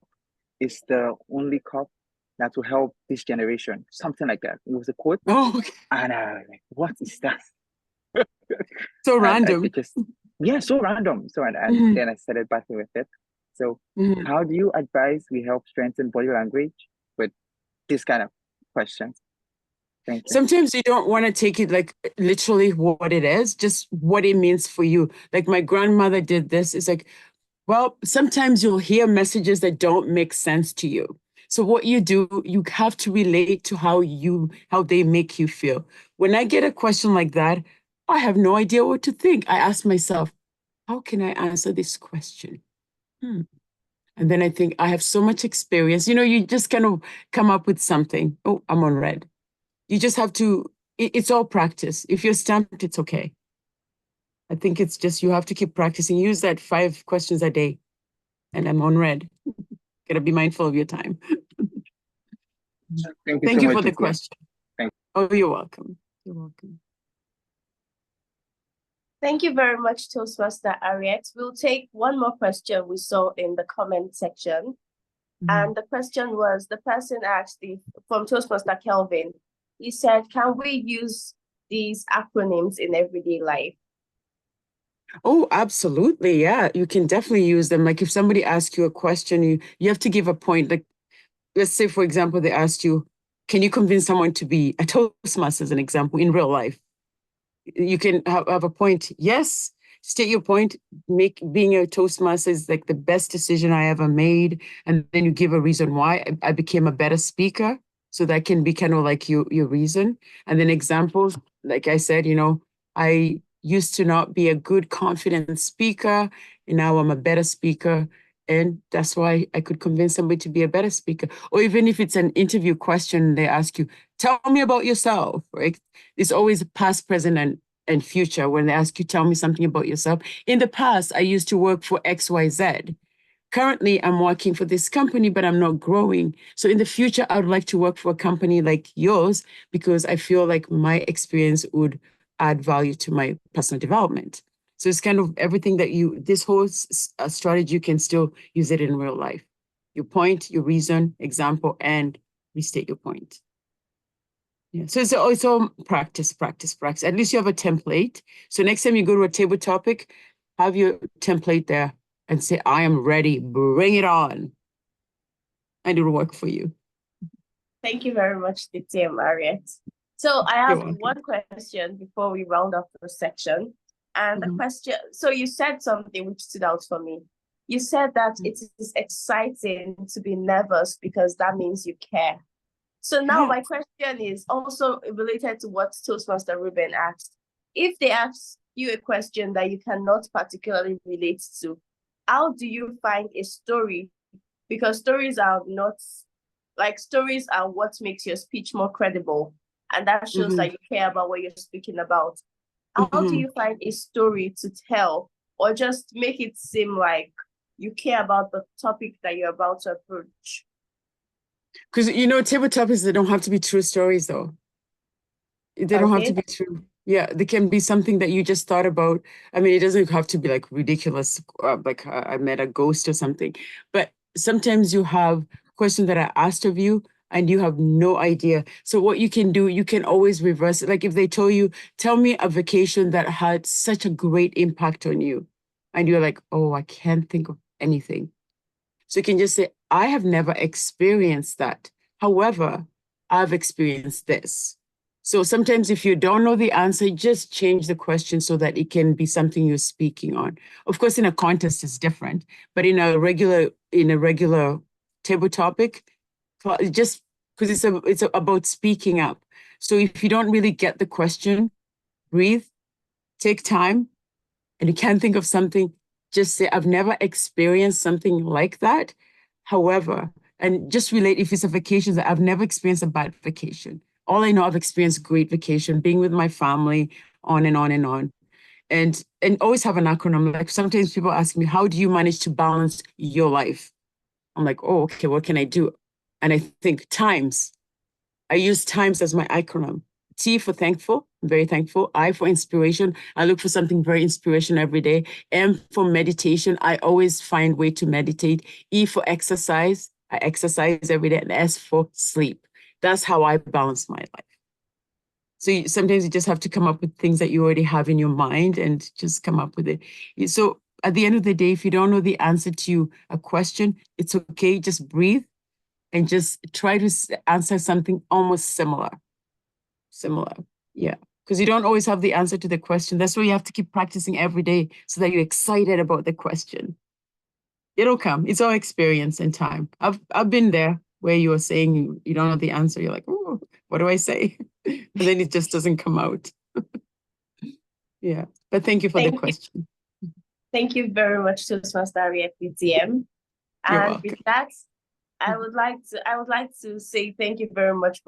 is the only cup that will help this generation. Something like that. It was a quote. Oh, okay. And I was like, what is that? So random. So random. So then I started battling with it. So how do you advise we help strengthen body language with this kind of questions? Thank you. Sometimes you don't want to take it like literally what it is, just what it means for you. Like my grandmother did this. It's like, well, sometimes you'll hear messages that don't make sense to you. So what you do, you have to relate to how they make you feel. When I get a question like that, I have no idea what to think. I ask myself, how can I answer this question? And then I think I have so much experience. You just kind of come up with something. Oh, I'm on red. You just have to, it's all practice. If you're stumped, it's okay. I think it's just, you have to keep practicing. Use that 5 questions a day. And I'm on red. Gotta be mindful of your time. Thank you for the question. Oh, you're welcome. You're welcome. Thank you very much, Toastmaster Harriet. We'll take one more question we saw in the comment section. And the question was, the person asked from Toastmaster Kelvin, he said, can we use these acronyms in everyday life? Oh, absolutely. Yeah, you can definitely use them. Like if somebody asks you a question, you have to give a point. Like, let's say, for example, they asked you, can you convince someone to be a Toastmaster as an example in real life? You can have a point. Yes, state your point. Being a Toastmaster is like the best decision I ever made. And then you give a reason why I became a better speaker. So that can be kind of like your reason. And then examples, like I said, I used to not be a good, confident speaker, and now I'm a better speaker. And that's why I could convince somebody to be a better speaker. Or even if it's an interview question, they ask you, tell me about yourself, right? It's always past, present, and and future. When they ask you, tell me something about yourself. In the past, I used to work for XYZ. Currently, I'm working for this company, but I'm not growing. So in the future, I would like to work for a company like yours because I feel like my experience would add value to my personal development. So it's kind of everything that this whole strategy, you can still use it in real life. Your point, your reason, example, and restate your point. Yeah, so it's all practice. At least you have a template. So next time you go to a table topic, have your template there and say, I am ready, bring it on. And it'll work for you. Thank you very much, Diti and Harriet. So I have one question before we round up the section. And the question, so you said something which stood out for me. You said that it is exciting to be nervous because that means you care. So now my question is also related to what Toastmaster Ruben asked. If they ask you a question that you cannot particularly relate to, how do you find a story? Because stories are what makes your speech more credible. And that shows that you care about what you're speaking about. How do you find a story to tell, or just make it seem like you care about the topic that you're about to approach? Because, table topics, they don't have to be true stories, though. They don't have to be true. Yeah, they can be something that you just thought about. I mean, it doesn't have to be like ridiculous, like I met a ghost or something. But sometimes you have questions that are asked of you and you have no idea. So what you can do, you can always reverse it. Like if they told you, tell me a vacation that had such a great impact on you. And you're like, oh, I can't think of anything. So you can just say, I have never experienced that. However, I've experienced this. So sometimes if you don't know the answer, just change the question so that it can be something you're speaking on. Of course, in a contest, it's different, but in a regular table topic, just because it's about speaking up. So if you don't really get the question, breathe, take time, and you can't think of something, just say, I've never experienced something like that. However, and just relate if it's a vacation, that I've never experienced a bad vacation. All I know, I've experienced great vacation, being with my family, on and on and on. And always have an acronym. Like sometimes people ask me, how do you manage to balance your life? I'm like, oh, okay, what can I do? And I think times. I use times as my acronym. T for thankful, I'm very thankful. I for inspiration, I look for something very inspirational every day. M for meditation, I always find way to meditate. E for exercise, I exercise every day. And S for sleep. That's how I balance my life. So sometimes you just have to come up with things that you already have in your mind and just come up with it. So at the end of the day, if you don't know the answer to a question, it's okay, just breathe and just try to answer something almost similar. Yeah, because you don't always have the answer to the question. That's why you have to keep practicing every day so that you're excited about the question. It'll come. It's all experience and time. I've been there where you are saying you don't know the answer. You're like, oh, what do I say? And then it just doesn't come out. Yeah, but thank you for the question. Thank you very much, Toastmaster Harriet PTM. And with that, I would like to say thank you very much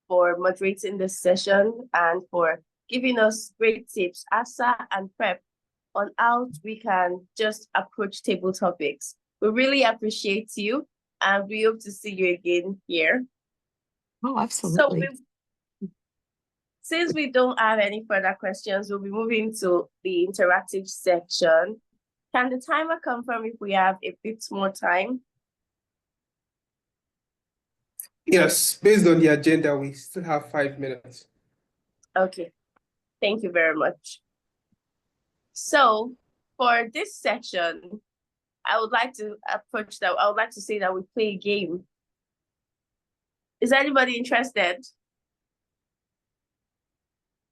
for moderating this session and for giving us great tips, ASA and prep, on how we can just approach table topics. We really appreciate you and we hope to see you again here. Oh, absolutely. So since we don't have any further questions, we'll be moving to the interactive section. Can the timer confirm if we have a bit more time? Yes, based on the agenda, we still have 5 minutes. Okay, thank you very much. So for this section, I would like to say that we play a game. Is anybody interested?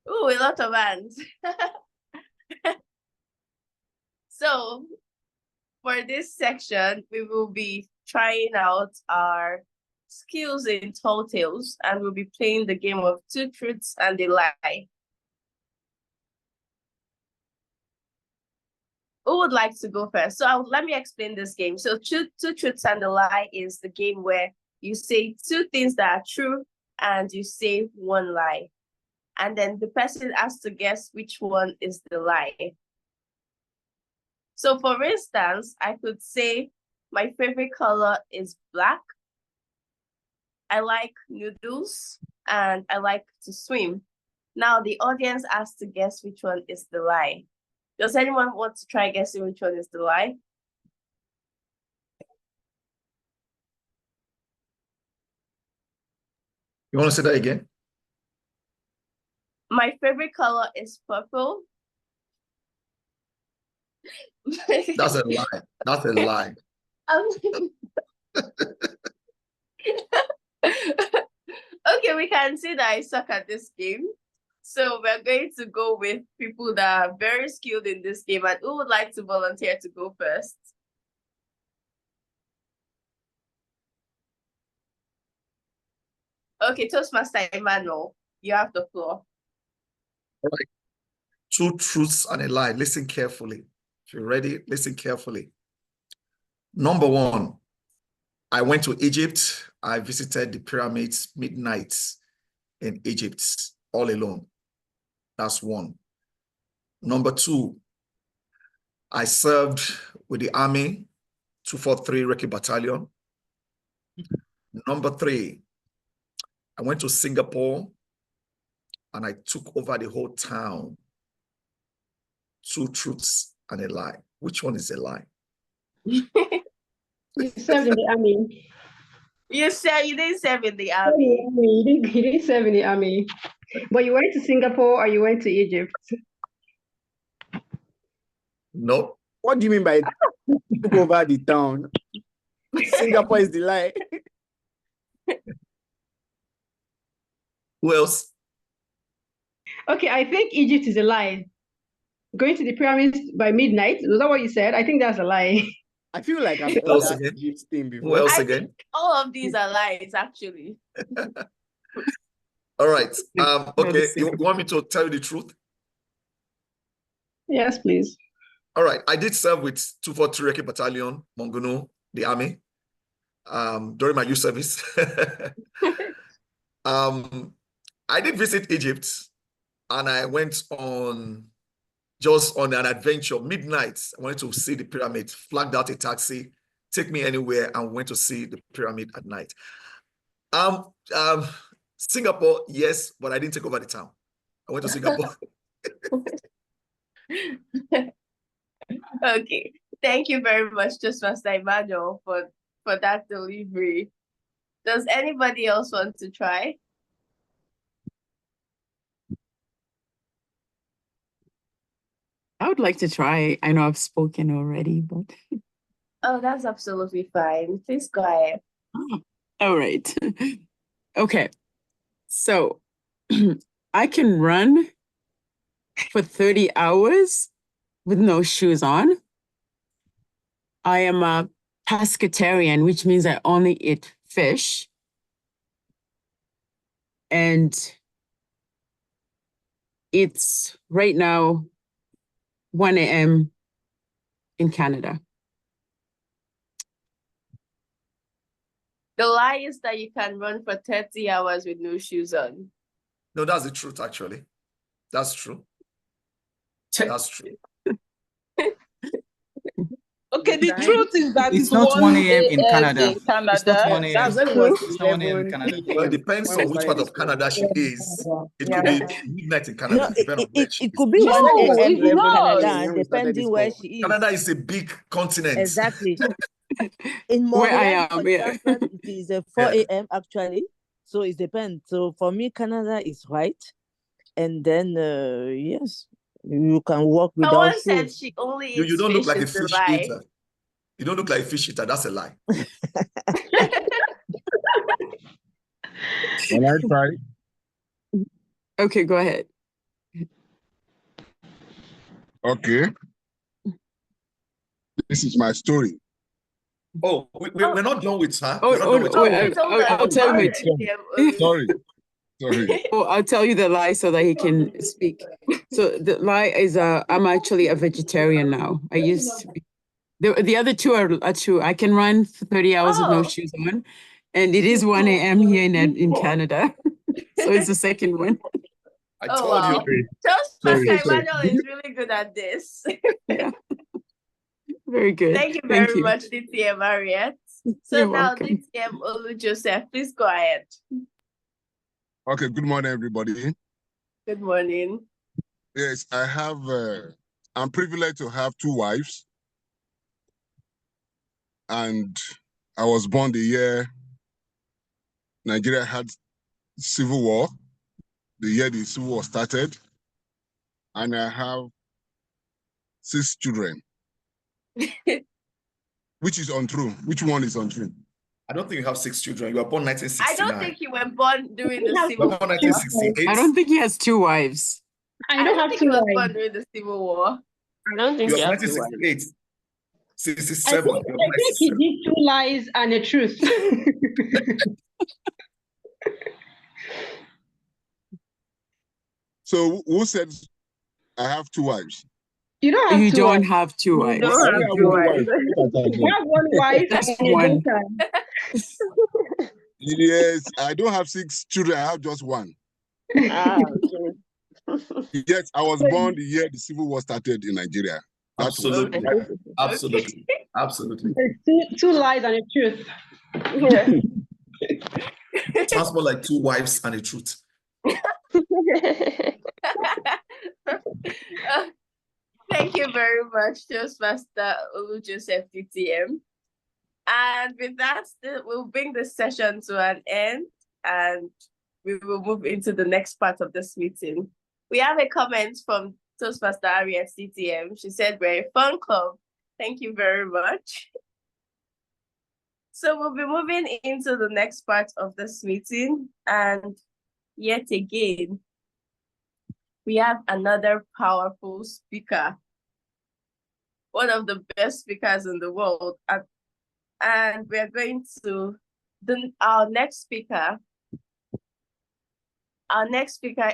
Oh, a lot of hands. So for this section, we will be trying out our skills in tall tales, and we'll be playing the game of 2 truths and a lie. Who would like to go first? So let me explain this game. So 2 truths and a lie is the game where you say 2 things that are true and you say 1 lie. and then the person has to guess which one is the lie. So for instance, I could say my favorite color is black. I like noodles and I like to swim. Now the audience has to guess which one is the lie. Does anyone want to try guessing which one is the lie? You want to say that again? My favorite color is purple. That's a lie. That's a lie. Okay, we can see that I suck at this game. So we're going to go with people that are very skilled in this game. And who would like to volunteer to go first? Okay, Toastmaster Emmanuel, you have the floor. All right. 2 truths and a lie. Listen carefully. If you're ready, listen carefully. Number 1, I went to Egypt. I visited the pyramids midnight in Egypt all alone. That's 1. Number 2, I served with the army, 243 Recce Battalion. Number 3, I went to Singapore and I took over the whole town. 2 truths and a lie. Which one is a lie? You served in the army. You said you didn't serve in the army. You didn't serve in the army. But you went to Singapore or you went to Egypt? No. What do you mean by took over the town? Singapore is the lie. Who else? Okay, I think Egypt is a lie. Going to the pyramids by midnight, was that what you said? I think that's a lie. I feel like I've Who heard else that again? Egypt thing Who before. else I again? think all of these are lies, actually. All right. Okay. You Singapore. want me to tell you the truth? Yes, please. All right. I did serve with 243 Recce Battalion, Monguno, the army, during my youth service. I did visit Egypt and I went on an adventure, midnight. I wanted to see the pyramid, flagged out a taxi, take me anywhere, and went to see the pyramid at night. Singapore, yes, but I didn't take over the town. I went to Singapore. Okay. Thank you very much, Toastmaster Emmanuel, for that delivery. Does anybody else want to try? I would like to try. I know I've spoken already, but Oh, that's absolutely fine. Please go ahead. all right. Okay. So I can run for 30 hours with no shoes on. I am a pescatarian, which means I only eat fish. And it's right now 1 a.m. in Canada. The lie is that you can run for 30 hours with no shoes on. No, that's the truth, actually. That's true. That's true. Okay, the truth is that It's not 1 a.m. in Canada. in Canada. It's not 1 a.m. That's When it was It's not 1 a.m. in 11 Canada. Well, it depends when we on which part started of Canada she is. It could be midnight in No, Canada. It depends on where she it is. could be No, 1 it's a.m. in not. Canada, When we started depending this where call. she is. Canada is a big continent. Exactly. In Where I Montreal, for am, yeah. example, it is 4 a.m. actually. So it depends. So for me, Canada is right. And then, yes, you can walk without Someone said shoes. she only You eats don't look fish like a is the fish lie. eater. You don't look like a fish eater. That's a lie. Can I try? Okay, go ahead. Okay. This is my story. Oh, we're not done with her. Oh, We're not done with oh, her. wait, Told us I'll tell you. already. Sorry. Sorry. Oh, I'll tell you the lie so that he can speak. So the lie is I'm actually a vegetarian now. I used to be. The other two are true. I can run for 30 hours with no Oh. shoes on. And it is 1 a.m. here in Canada. So it's the second one. I Oh, told you. wow. Toastmaster Sorry. Emmanuel is really good at this. Yeah. Very good. Thank you Thank very you. much, DTM Harriet. So You're now, welcome. DTM Olu Joseph, please go ahead. Okay, good morning, everybody. Good morning. Yes, I'm privileged to have 2 wives. And I was born the year Nigeria had civil war, the year the civil war started. And I have 6 children. Which is untrue? Which one is untrue? I don't think you have 6 children. You were born I 1969. don't think you were born during the You have You were Civil born War. 1968. I don't think he has 2 wives. I I don't don't have think two he was wives. born during the Civil War. I don't think You you were have to worry. 1968. I 67. think, You were I born think he 1967. did 2 lies and a truth. So who said I have 2 wives? You don't have You 2 don't wives. have 2 You wives. don't I have only have two 1 wives. wife. Look at that You one. have 1 wife Just and a one. daughter. Yes, I don't have 6 children. I have just 1. Ah, okay. Yes, I was born the year the civil war started in Nigeria. That was Absolutely. right. Absolutely. Absolutely. It's 2 lies and a truth. Yeah. Sounds more like 2 wives and a truth. Thank you very much, Toastmaster Olu Joseph DTM. And with that, we'll bring this session to an end and we will move into the next part of this meeting. We have a comment from Toastmaster Harriet DTM. She said, we're a fun club. Thank you very much. So we'll be moving into the next part of this meeting. And yet again, we have another powerful speaker, one of the best speakers in the world. And we're going to, our next speaker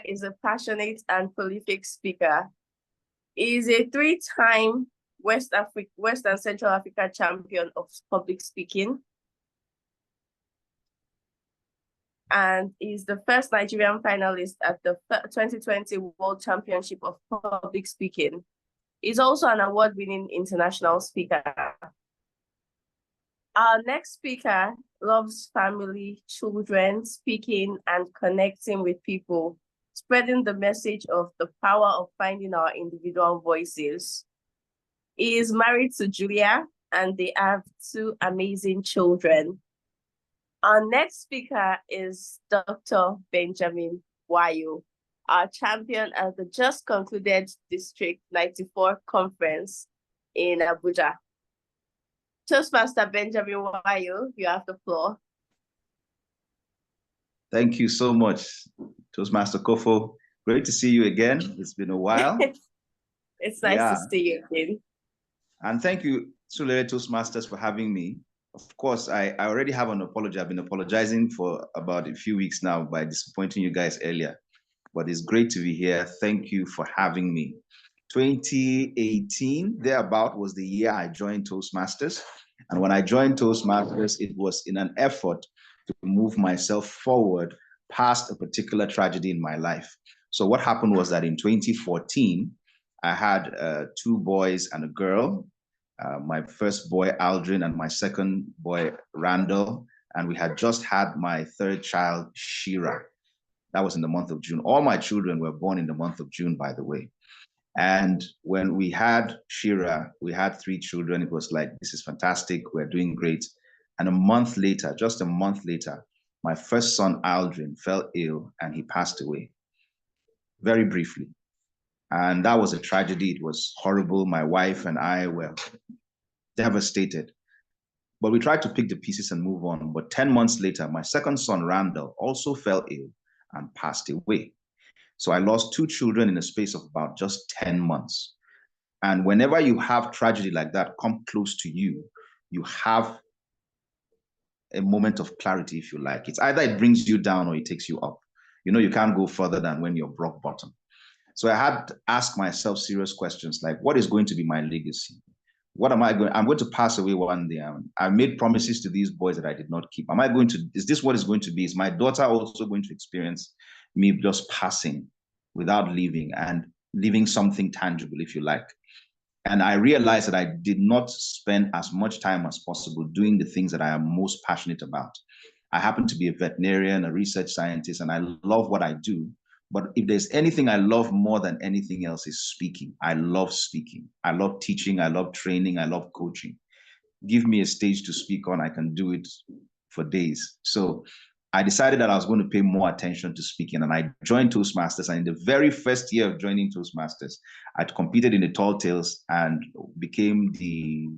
is a passionate and prolific speaker. He is a 3-time West and Central Africa champion of public speaking. And is the first Nigerian finalist at the 2020 World Championship of Public Speaking. He's also an award-winning international speaker. Our next speaker loves family, children, speaking and connecting with people, spreading the message of the power of finding our individual voices. He is married to Julia and they have 2 amazing children. Our next speaker is Dr. Benjamin Wayo, our champion at the just concluded District 94 conference in Abuja. Toastmaster Benjamin Wayo, you have the floor. Thank you so much, Toastmaster Kofo. Great to see you again. It's been a while. It's nice to see you again. And thank you, Sulere Toastmasters, for having me. Of course, I already have an apology. I've been apologizing for about a few weeks now by disappointing you guys earlier. But it's great to be here. Thank you for having me. 2018, thereabout, was the year I joined Toastmasters. And when I joined Toastmasters, it was in an effort to move myself forward past a particular tragedy in my life. So what happened was that in 2014, I had 2 boys and a girl. My first boy, Aldrin, and my second boy, Randall. And we had just had my 3rd child, Shira. That was in the month of June. All my children were born in the month of June, by the way. And when we had Shira, we had 3 children. It was like, this is fantastic. We're doing great. And a month later, just a month later, my first son, Aldrin, fell ill and he passed away very briefly. And that was a tragedy. It was horrible. My wife and I were devastated. But we tried to pick the pieces and move on. But 10 months later, my second son, Randall, also fell ill and passed away. So I lost 2 children in a space of about just 10 months. And whenever you have tragedy like that come close to you, you have a moment of clarity, if you like. It's either it brings you down or it takes you up. You know, you can't go further than when you're rock bottom. So I had to ask myself serious questions like, what is going to be my legacy? What am I going? I'm going to pass away one day. I made promises to these boys that I did not keep. Is this what it's going to be? Is my daughter also going to experience me just passing without leaving, and leaving something tangible, if you like. And I realized that I did not spend as much time as possible doing the things that I am most passionate about. I happen to be a veterinarian, a research scientist, and I love what I do. But if there's anything I love more than anything else, is speaking. I love speaking. I love teaching. I love training. I love coaching. Give me a stage to speak on, I can do it for days. So I decided that I was going to pay more attention to speaking, and I joined Toastmasters. And in the very first year of joining Toastmasters, I competed in the Tall Tales and became the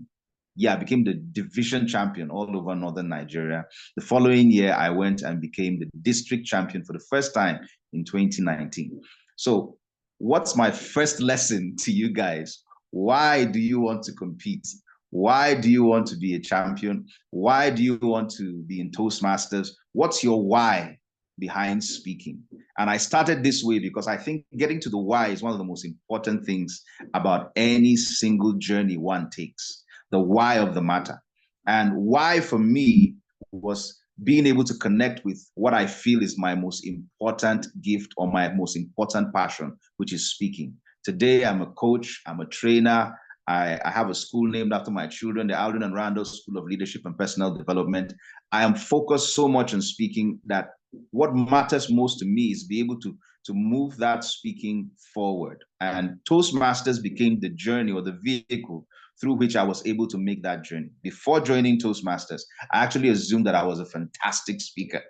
division champion all over Northern Nigeria. The following year, I went and became the district champion for the first time in 2019. So what's my first lesson to you guys? Why do you want to compete? Why do you want to be a champion? Why do you want to be in Toastmasters? What's your why behind speaking? And I started this way because I think getting to the why is one of the most important things about any single journey one takes. The why of the matter. And why for me was being able to connect with what I feel is my most important gift or my most important passion, which is speaking. Today, I'm a coach, I'm a trainer. I have a school named after my children, the Alden and Randall School of Leadership and Personal Development. I am focused so much on speaking that what matters most to me is be able to move that speaking forward. And Toastmasters became the journey or the vehicle through which I was able to make that journey. Before joining Toastmasters, I actually assumed that I was a fantastic speaker.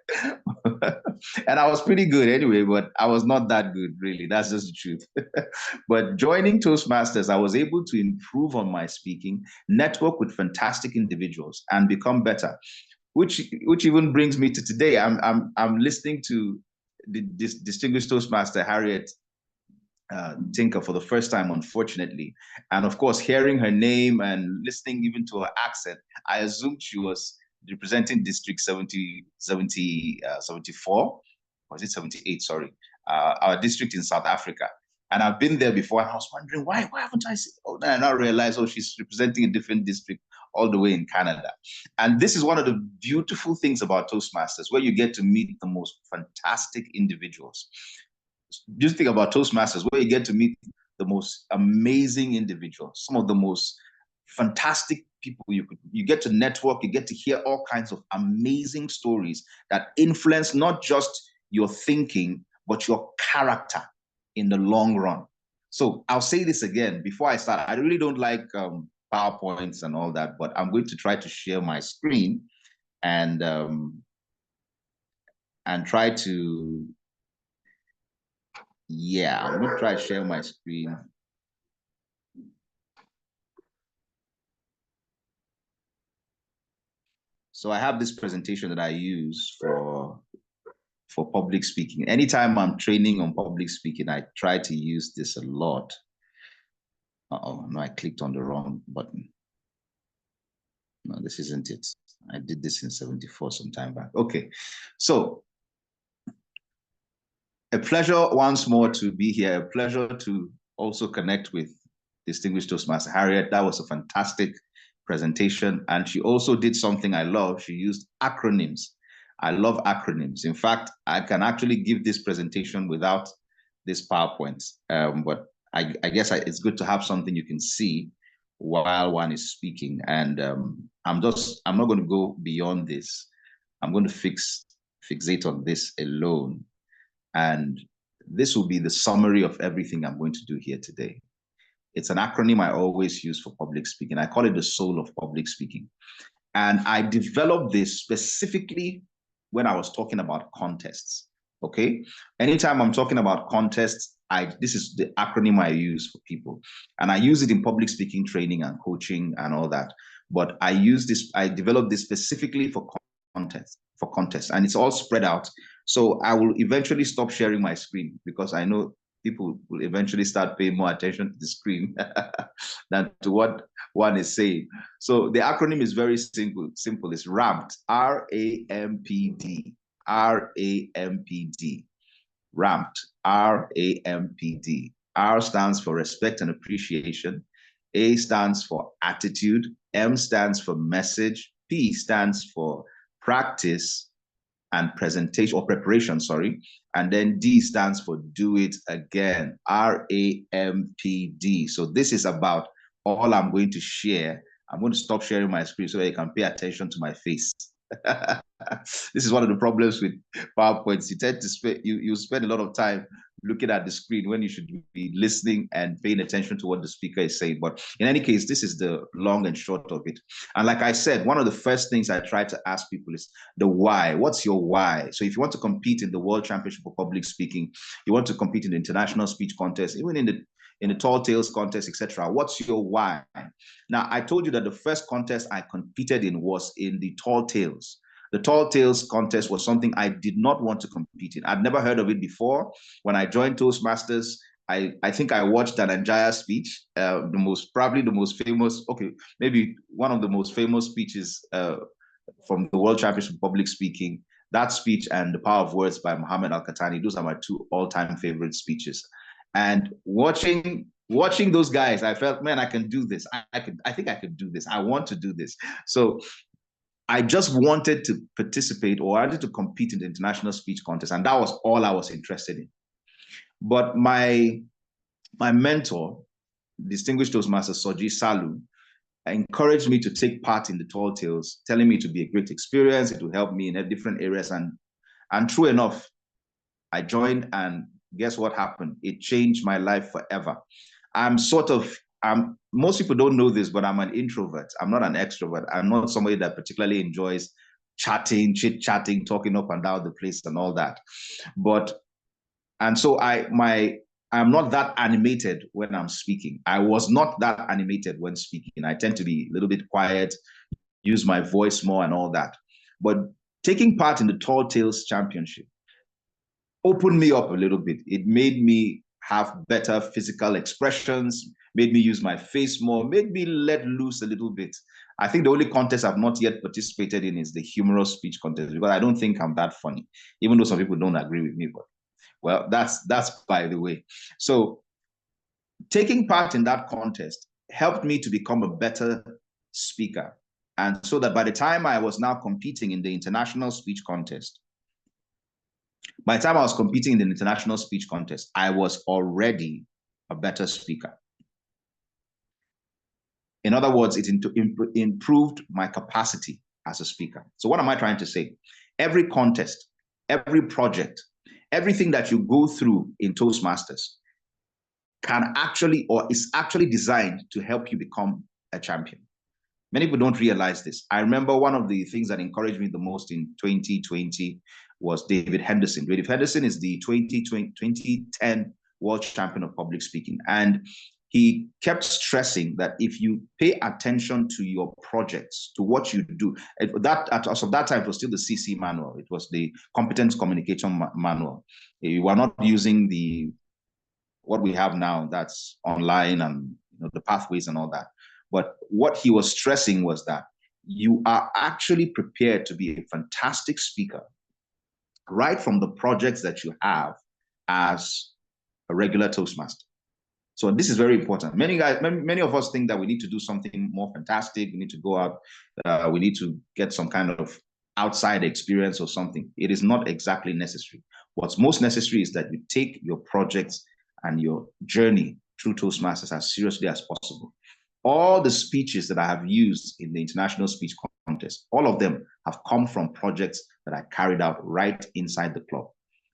And I was pretty good anyway, but I was not that good, really. That's just the truth. But joining Toastmasters, I was able to improve on my speaking, network with fantastic individuals, and become better. Which even brings me to today. I'm listening to the distinguished Toastmaster Harriet Tinka for the first time, unfortunately. And of course, hearing her name and listening even to her accent, I assumed she was representing District 74, or is it 78? Sorry, our district in South Africa. And I've been there before, and I was wondering why haven't I seen? Oh, then I now realized, oh, she's representing a different district all the way in Canada. And this is one of the beautiful things about Toastmasters, where you get to meet the most fantastic individuals. Just think about Toastmasters, where you get to meet the most amazing individuals, some of the most fantastic people. You get to network, you get to hear all kinds of amazing stories that influence not just your thinking, but your character in the long run. So I'll say this again before I start. I really don't like PowerPoints and all that, but I'm going to try to share my screen and try to, yeah, I'm going to try to share my screen. So I have this presentation that I use for public speaking. Anytime I'm training on public speaking, I try to use this a lot. Uh-oh, no, I clicked on the wrong button. No, this isn't it. I did this in 74 some time back. Okay, so a pleasure once more to be here. A pleasure to also connect with distinguished Toastmaster Harriet. That was a fantastic presentation. And she also did something I love. She used acronyms. I love acronyms. In fact, I can actually give this presentation without this PowerPoint. But I guess it's good to have something you can see while one is speaking. And I'm not going to go beyond this. I'm going to fixate on this alone. And this will be the summary of everything I'm going to do here today. It's an acronym I always use for public speaking. I call it the soul of public speaking. And I developed this specifically when I was talking about contests, okay? Anytime I'm talking about contests, this is the acronym I use for people. And I use it in public speaking training and coaching and all that. But I developed this specifically for contests, and it's all spread out. So I will eventually stop sharing my screen because I know people will eventually start paying more attention to the screen than to what one is saying. So the acronym is very simple. It's RAMPD, R-A-M-P-D, R-A-M-P-D, RAMPD, R-A-M-P-D. R stands for respect and appreciation. A stands for attitude. M stands for message. P stands for practice. and presentation or preparation, sorry. And then D stands for do it again, RAMPD. So this is about all I'm going to share. I'm going to stop sharing my screen so that you can pay attention to my face. This is one of the problems with PowerPoints. You tend to you spend a lot of time looking at the screen when you should be listening and paying attention to what the speaker is saying. But in any case, this is the long and short of it. And like I said, one of the first things I try to ask people is the why. What's your why? So if you want to compete in the World Championship for Public Speaking, you want to compete in the International Speech Contest, even in the Tall Tales contest, etc. What's your why? Now, I told you that the first contest I competed in was in the Tall Tales. The Tall Tales contest was something I did not want to compete in. I'd never heard of it before. When I joined Toastmasters, I think I watched Dhananjaya's speech, probably the most famous, okay, maybe one of the most famous speeches from the World Championship of Public Speaking. That speech and The Power of Words by Muhammad Al-Khattani, those are my two all-time favorite speeches. And watching those guys, I felt, man, I can do this. I think I could do this. I want to do this. So I just wanted to participate, or I wanted to compete in the International Speech Contest, and that was all I was interested in. But my mentor, distinguished Toastmaster Soji Salu, encouraged me to take part in the Tall Tales, telling me it would be a great experience. It would help me in different areas. And true enough, I joined, and guess what happened? It changed my life forever. Most people don't know this, but I'm an introvert. I'm not an extrovert. I'm not somebody that particularly enjoys chatting, chit-chatting, talking up and down the place and all that. So I'm not that animated when I'm speaking. I was not that animated when speaking. I tend to be a little bit quiet, use my voice more and all that. But taking part in the Tall Tales Championship opened me up a little bit. It made me have better physical expressions, made me use my face more, made me let loose a little bit. I think the only contest I've not yet participated in is the humorous speech contest, because I don't think I'm that funny, even though some people don't agree with me. But well, that's by the way. So taking part in that contest helped me to become a better speaker. And so that by the time I was now competing in the International Speech Contest, by the time I was competing in the International Speech Contest, I was already a better speaker. In other words, it improved my capacity as a speaker. So what am I trying to say? Every contest, every project, everything that you go through in Toastmasters can actually, or is actually designed to help you become a champion. Many people don't realize this. I remember one of the things that encouraged me the most in 2020 was David Henderson. David Henderson is the 2010 World Champion of Public Speaking. And he kept stressing that if you pay attention to your projects, to what you do, as of that time, it was still the CC manual. It was the Competence Communication Manual. You were not using what we have now, that's online and the pathways and all that. But what he was stressing was that you are actually prepared to be a fantastic speaker right from the projects that you have as a regular Toastmaster. So this is very important. Many of us think that we need to do something more fantastic. We need to go out. We need to get some kind of outside experience or something. It is not exactly necessary. What's most necessary is that you take your projects and your journey through Toastmasters as seriously as possible. All the speeches that I have used in the International Speech Contest, all of them have come from projects that I carried out right inside the club.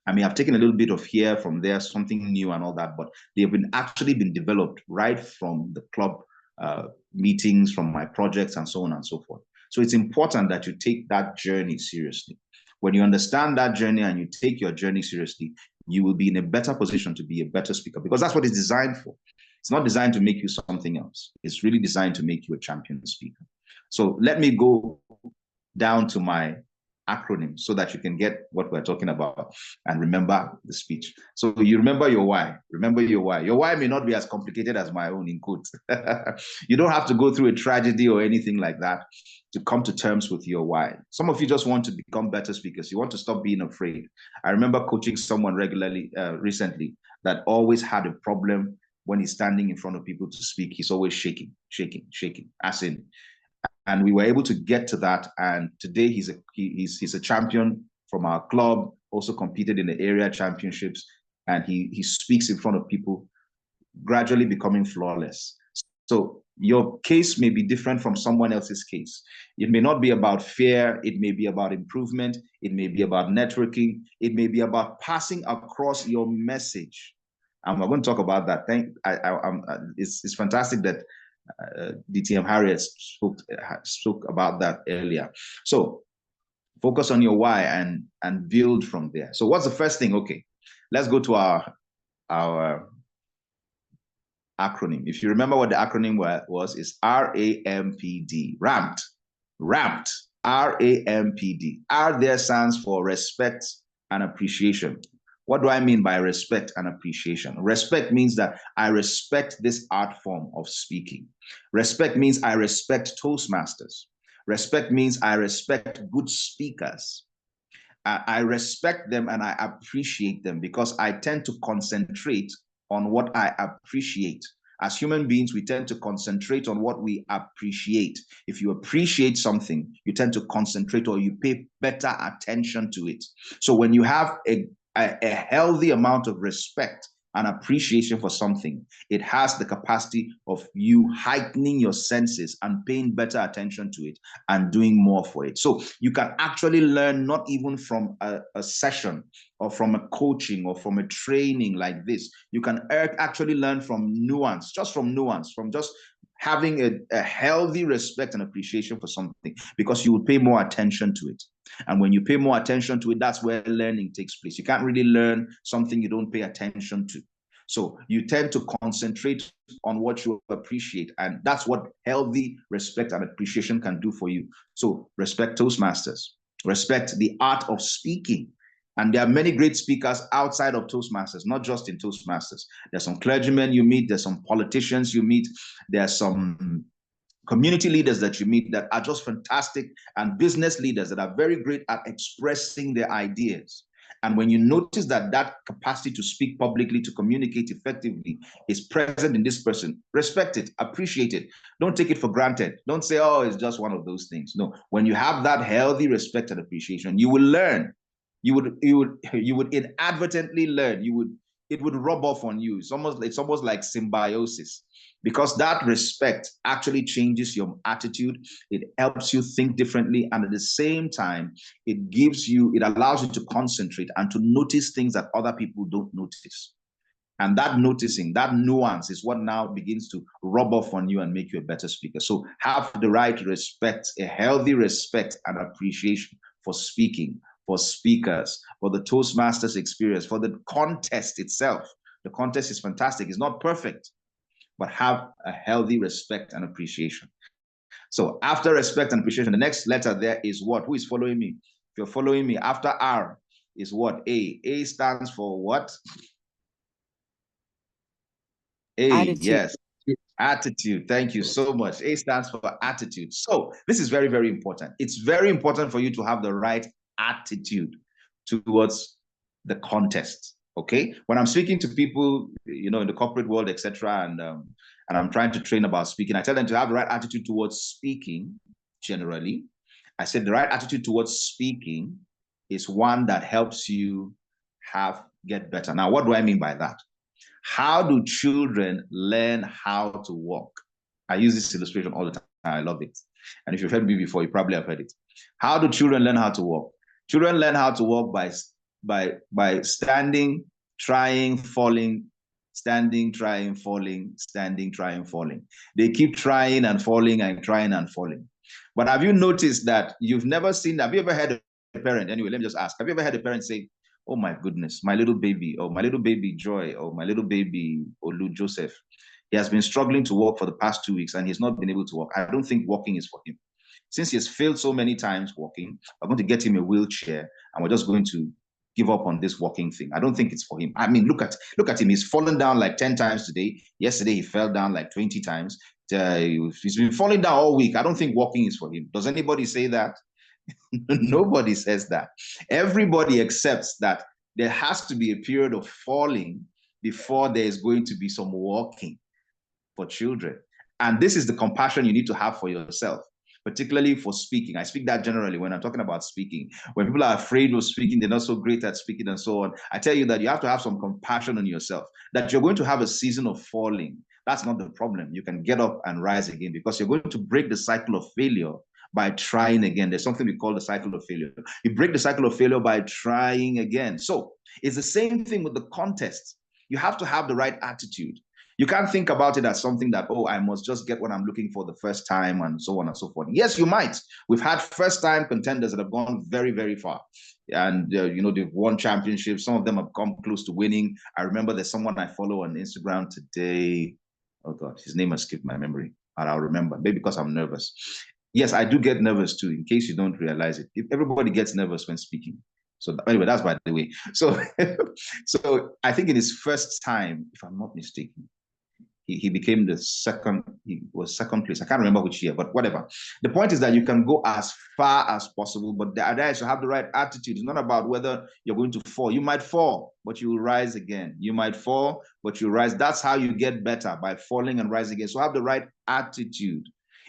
I mean, I've taken a little bit of here, from there, something new and all that, but they've actually been developed right from the club meetings, from my projects and so on and so forth. So it's important that you take that journey seriously. When you understand that journey and you take your journey seriously, you will be in a better position to be a better speaker, because that's what it's designed for. It's not designed to make you something else. It's really designed to make you a champion speaker. So let me go down to my acronym so that you can get what we're talking about and remember the speech. So you remember your why. Remember your why. Your why may not be as complicated as my own, in quotes. You don't have to go through a tragedy or anything like that to come to terms with your why. Some of you just want to become better speakers. You want to stop being afraid. I remember coaching someone regularly recently that always had a problem when he's standing in front of people to speak. He's always shaking, as in. And we were able to get to that. And today he's a champion from our club, also competed in the area championships, and he speaks in front of people, gradually becoming flawless. So your case may be different from someone else's case. It may not be about fear. It may be about improvement. It may be about networking. It may be about passing across your message. And we're going to talk about that. It's fantastic that DTM Harriet spoke about that earlier. So focus on your why and build from there. So what's the first thing? Okay, let's go to our acronym. If you remember what the acronym was, it's RAMPD, ramped, RAMPD. R there stands for respect and appreciation. What do I mean by respect and appreciation? Respect means that I respect this art form of speaking. Respect means I respect Toastmasters. Respect means I respect good speakers. I respect them and I appreciate them because I tend to concentrate on what I appreciate. As human beings, we tend to concentrate on what we appreciate. If you appreciate something, you tend to concentrate or you pay better attention to it. So when you have a healthy amount of respect and appreciation for something, it has the capacity of you heightening your senses and paying better attention to it and doing more for it. So you can actually learn not even from a session or from a coaching or from a training like this. You can actually learn from nuance, from just having a healthy respect and appreciation for something, because you will pay more attention to it. And when you pay more attention to it, that's where learning takes place. You can't really learn something you don't pay attention to. So you tend to concentrate on what you appreciate. And that's what healthy respect and appreciation can do for you. So respect Toastmasters, respect the art of speaking. And there are many great speakers outside of Toastmasters, not just in Toastmasters. There's some clergymen you meet, there's some politicians you meet, there's some community leaders that you meet that are just fantastic, and business leaders that are very great at expressing their ideas. And when you notice that that capacity to speak publicly, to communicate effectively is present in this person, respect it, appreciate it. Don't take it for granted. Don't say, oh, it's just one of those things. No, when you have that healthy respect and appreciation, you will learn. You would inadvertently learn. It would rub off on you. It's almost like symbiosis, because that respect actually changes your attitude. It helps you think differently, and at the same time, it allows you to concentrate and to notice things that other people don't notice. And that noticing, that nuance, is what now begins to rub off on you and make you a better speaker. So have the right respect, a healthy respect and appreciation for speaking, for speakers, for the Toastmasters experience, for the contest itself. The contest is fantastic. It's not perfect, but have a healthy respect and appreciation. So after respect and appreciation, the next letter there is what? Who is following me? If you're following me, after R is what? A. A stands for what? A, Attitude. yes. Attitude. Thank you so much. A stands for attitude. So this is very, very important. It's very important for you to have the right attitude towards the contest. Okay. When I'm speaking to people, in the corporate world, etc., and I'm trying to train about speaking, I tell them to have the right attitude towards speaking. Generally, I said the right attitude towards speaking is one that helps you get better. Now, what do I mean by that? How do children learn how to walk? I use this illustration all the time. I love it. And if you've heard me before, you probably have heard it. How do children learn how to walk? Children learn how to walk by standing, trying, falling, standing, trying, falling, standing, trying, falling. They keep trying and falling and trying and falling. But have you noticed that have you ever had a parent, anyway, let me just ask, have you ever had a parent say, oh my goodness, my little baby, or my little baby Joy, or my little baby Olu Joseph, he has been struggling to walk for the past 2 weeks and he's not been able to walk. I don't think walking is for him. Since he has failed so many times walking, we're going to get him a wheelchair and we're just going to give up on this walking thing. I don't think it's for him. I mean, look at him. He's fallen down like 10 times today. Yesterday, he fell down like 20 times. He's been falling down all week. I don't think walking is for him. Does anybody say that? Nobody says that. Everybody accepts that there has to be a period of falling before there is going to be some walking for children. And this is the compassion you need to have for yourself. particularly for speaking. I speak that generally when I'm talking about speaking. When people are afraid of speaking, they're not so great at speaking and so on. I tell you that you have to have some compassion on yourself, that you're going to have a season of falling. That's not the problem. You can get up and rise again, because you're going to break the cycle of failure by trying again. There's something we call the cycle of failure. You break the cycle of failure by trying again. So it's the same thing with the contest. You have to have the right attitude. You can't think about it as something that, oh, I must just get what I'm looking for the first time and so on and so forth. Yes, you might. We've had first-time contenders that have gone very, very far. And, they've won championships. Some of them have come close to winning. I remember there's someone I follow on Instagram today. Oh, God, his name has skipped my memory. And I'll remember, maybe because I'm nervous. Yes, I do get nervous too, in case you don't realize it. If everybody gets nervous when speaking. So anyway, that's by the way. So, so I think in his first time, if I'm not mistaken, he became he was second place. I can't remember which year, but whatever. The point is that you can go as far as possible, but the idea is to have the right attitude. It's not about whether you're going to fall. You might fall, but you will rise again. You might fall, but you rise. That's how you get better, by falling and rising again. So have the right attitude.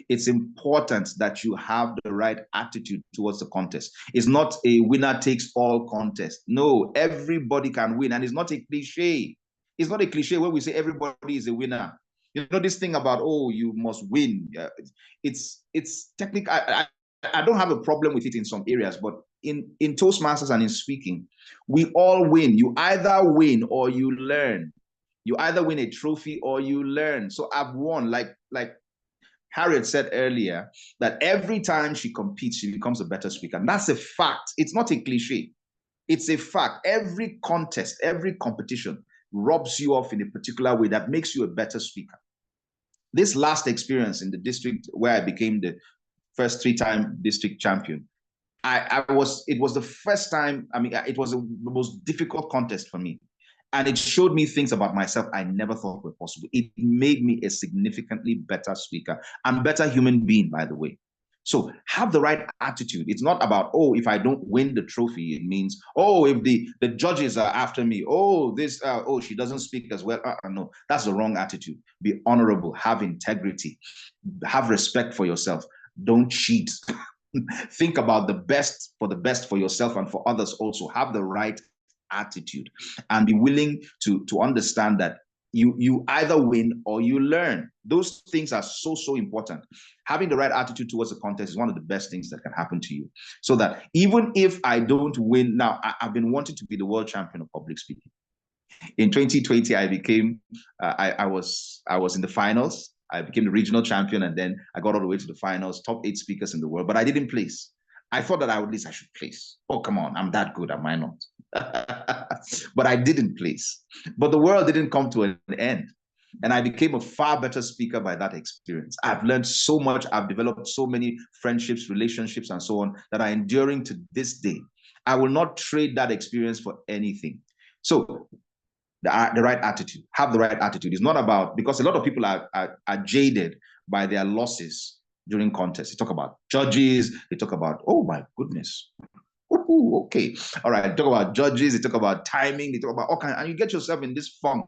It's important that you have the right attitude towards the contest. It's not a winner takes all contest. No, everybody can win. And it's not a cliche. It's not a cliche where we say everybody is a winner. This thing about, oh, you must win. It's technical. I don't have a problem with it in some areas, but in Toastmasters and in speaking, we all win. You either win or you learn. You either win a trophy or you learn. So I've won, like Harriet said earlier, that every time she competes, she becomes a better speaker. And that's a fact. It's not a cliche. It's a fact. Every contest, every competition rubs you off in a particular way that makes you a better speaker. This last experience in the district where I became the first 3-time district champion, it was the first time, it was the most difficult contest for me. And it showed me things about myself I never thought were possible. It made me a significantly better speaker and better human being, by the way. So have the right attitude. It's not about, oh, if I don't win the trophy, it means, oh, if the judges are after me, oh, she doesn't speak as well. No, that's the wrong attitude. Be honorable, have integrity, have respect for yourself. Don't cheat. Think about the best for yourself and for others also. Have the right attitude and be willing to understand that you either win or you learn. Those things are so important. Having the right attitude towards the contest is one of the best things that can happen to you. So that even if I don't win, now I've been wanting to be the world champion of public speaking. In 2020, I became, I was in the finals. I became the regional champion, and then I got all the way to the finals, top 8 speakers in the world, but I didn't place. I thought that at least I should place. Oh, come on, I'm that good, am I not? But I didn't place. But the world didn't come to an end. And I became a far better speaker by that experience. I've learned so much. I've developed so many friendships, relationships, and so on that are enduring to this day. I will not trade that experience for anything. So the right attitude, have the right attitude. It's not about, because a lot of people are jaded by their losses during contests. They talk about judges. They talk about, oh my goodness. Ooh, okay. All right. They talk about judges. They talk about timing. They talk about all kinds, and you get yourself in this funk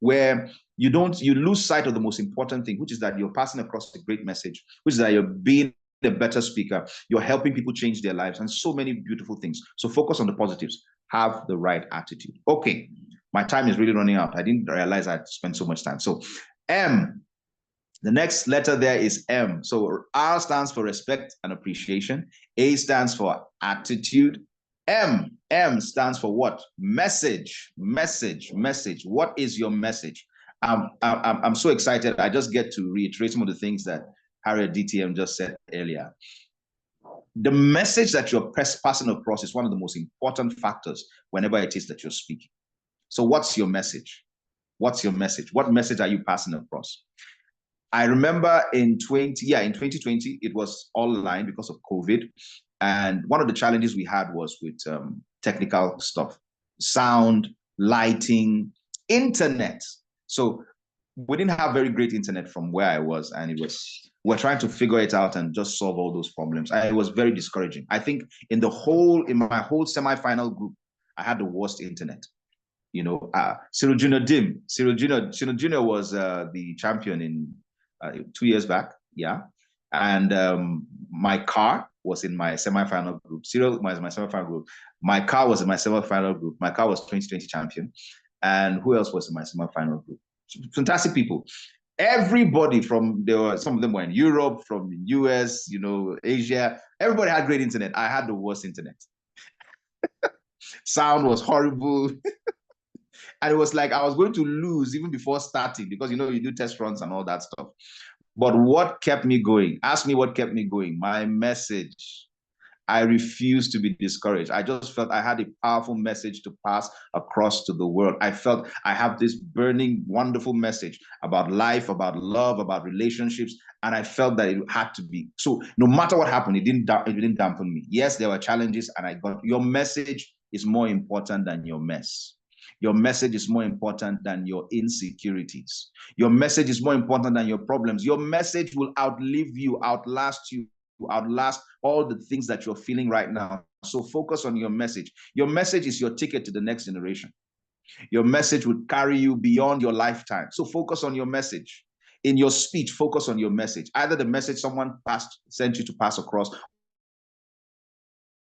where you lose sight of the most important thing, which is that you're passing across a great message, which is that you're being a better speaker. You're helping people change their lives and so many beautiful things. So focus on the positives. Have the right attitude. Okay. My time is really running out. I didn't realize I'd spent so much time. So M. The next letter there is M. So R stands for respect and appreciation. A stands for attitude. M stands for what? Message. What is your message? I'm so excited. I just get to reiterate some of the things that Harriet DTM just said earlier. The message that you're passing across is one of the most important factors whenever it is that you're speaking. So what's your message? What's your message? What message are you passing across? I remember in 2020, it was online because of COVID. And one of the challenges we had was with technical stuff, sound, lighting, internet. So we didn't have very great internet from where I was. And we're trying to figure it out and just solve all those problems. And it was very discouraging. I think in my whole semi-final group, I had the worst internet. Cyril Junior was the champion in 2 years back, yeah. And my car was in my semi-final group. Cyril was my semi-final group. My car was in my semi-final group. My car was 2020 champion. And who else was in my semi-final group? Fantastic people. Everybody from some of them were in Europe, from the US, you know, Asia. Everybody had great internet. I had the worst internet. Sound was horrible. And it was like I was going to lose even before starting because, you know, you do test runs and all that stuff. But what kept me going? Ask me what kept me going. My message. I refused to be discouraged. I just felt I had a powerful message to pass across to the world. I felt I have this burning, wonderful message about life, about love, about relationships. And I felt that it had to be. So no matter what happened, it didn't dampen me. Yes, there were challenges, and I got your message is more important than your mess. Your message is more important than your insecurities. Your message is more important than your problems. Your message will outlive you, outlast you, outlast all the things that you're feeling right now. So focus on your message. Your message is your ticket to the next generation. Your message would carry you beyond your lifetime. So focus on your message. In your speech, focus on your message. Either the message someone sent you to pass across,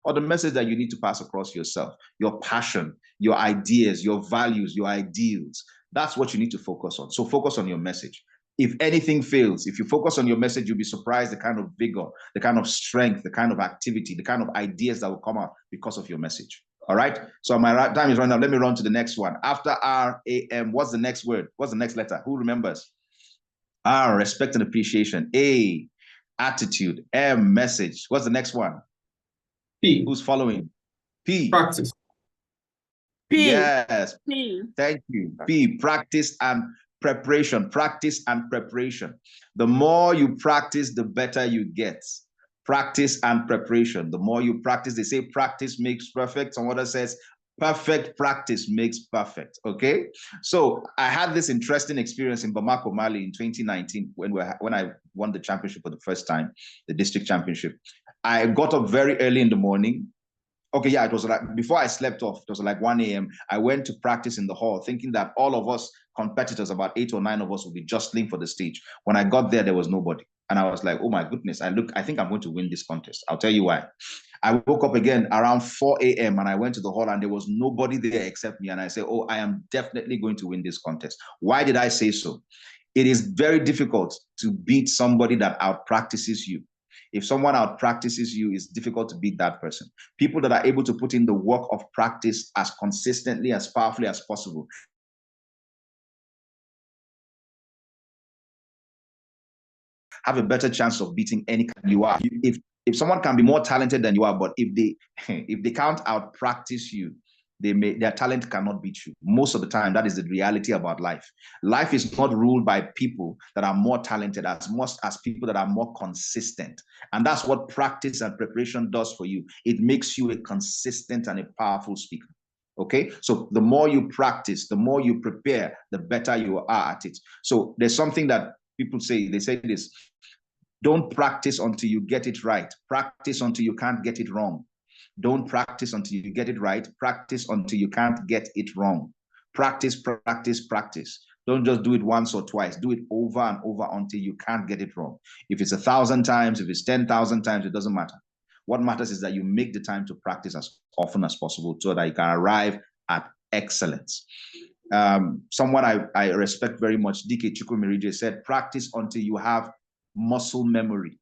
or the message that you need to pass across yourself, your passion, your ideas, your values, your ideals. That's what you need to focus on. So focus on your message. If anything fails, if you focus on your message, you'll be surprised the kind of vigor, the kind of strength, the kind of activity, the kind of ideas that will come out because of your message. All right? So my time is running out. Let me run to the next one. After R, A, M, what's the next word? What's the next letter? Who remembers? R, respect and appreciation. A, attitude. M, message. What's the next one? P. Who's following? P. Practice. P. Yes. P. Thank you. P, practice and preparation. Practice and preparation. The more you practice, the better you get. Practice and preparation. The more you practice, they say practice makes perfect. Someone else says perfect practice makes perfect. Okay. So I had this interesting experience in Bamako, Mali in 2019 when I won the championship for the first time, the district championship. I got up very early in the morning. Okay, yeah, it was like before I slept off, it was like 1 a.m. I went to practice in the hall thinking that all of us competitors, about 8 or 9 of us, would be jostling for the stage. When I got there was nobody. And I was like, oh my goodness, I think I'm going to win this contest. I'll tell you why. I woke up again around 4 a.m. and I went to the hall and there was nobody there except me. And I said, oh, I am definitely going to win this contest. Why did I say so? It is very difficult to beat somebody that out-practices you. If someone out-practices you, it's difficult to beat that person. People that are able to put in the work of practice as consistently, as powerfully as possible, have a better chance of beating any you are. If someone can be more talented than you are, but if they can't out-practice you, their talent cannot beat you. Most of the time, that is the reality about life. Life is not ruled by people that are more talented as much as people that are more consistent. And that's what practice and preparation does for you. It makes you a consistent and a powerful speaker. Okay, so the more you practice, the more you prepare, the better you are at it. So there's something that people say, they say this: don't practice until you get it right. Practice until you can't get it wrong. Don't practice until you get it right. Practice until you can't get it wrong. Practice, practice, practice. Don't just do it once or twice. Do it over and over until you can't get it wrong. If it's 1,000 times, if it's 10,000 times, it doesn't matter. What matters is that you make the time to practice as often as possible so that you can arrive at excellence. Someone I respect very much, DK Chukwumerije, said, practice until you have muscle memory.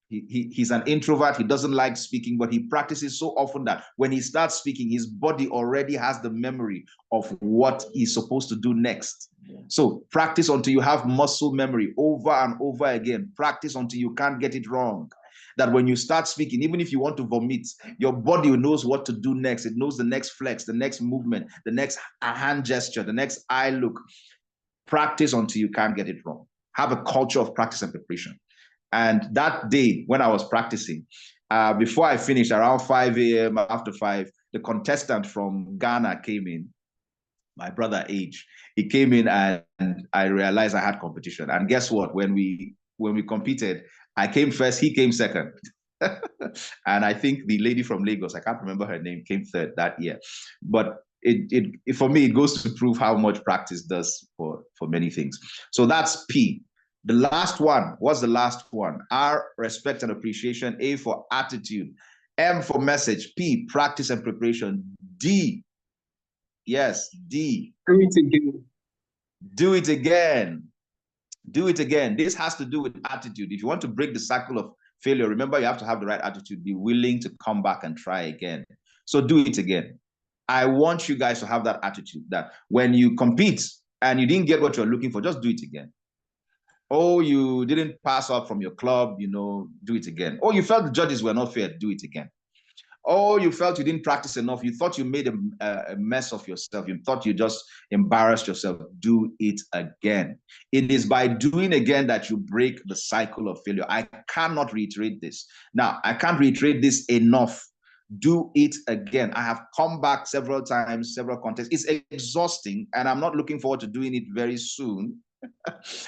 He's an introvert. He doesn't like speaking, but he practices so often that when he starts speaking, his body already has the memory of what he's supposed to do next. So practice until you have muscle memory over and over again. Practice until you can't get it wrong. That when you start speaking, even if you want to vomit, your body knows what to do next. It knows the next flex, the next movement, the next hand gesture, the next eye look. Practice until you can't get it wrong. Have a culture of practice and preparation. And that day when I was practicing, before I finished around 5 a.m., after 5, the contestant from Ghana came in, my brother Age. He came in and I realized I had competition. And guess what? When we competed, I came first, he came second. And I think the lady from Lagos, I can't remember her name, came third that year. But it for me, it goes to prove how much practice does for many things. So that's P. The last one, what's the last one? R, respect and appreciation. A for attitude. M for message. P, practice and preparation. D, yes, D. Do it again. Do it again. Do it again. This has to do with attitude. If you want to break the cycle of failure, remember you have to have the right attitude. Be willing to come back and try again. So do it again. I want you guys to have that attitude that when you compete and you didn't get what you're looking for, just do it again. Oh, you didn't pass out from your club, do it again. Oh, you felt the judges were not fair, do it again. Oh, you felt you didn't practice enough. You thought you made a mess of yourself. You thought you just embarrassed yourself. Do it again. It is by doing again that you break the cycle of failure. I cannot reiterate this. Now, I can't reiterate this enough. Do it again. I have come back several times, several contests. It's exhausting, and I'm not looking forward to doing it very soon.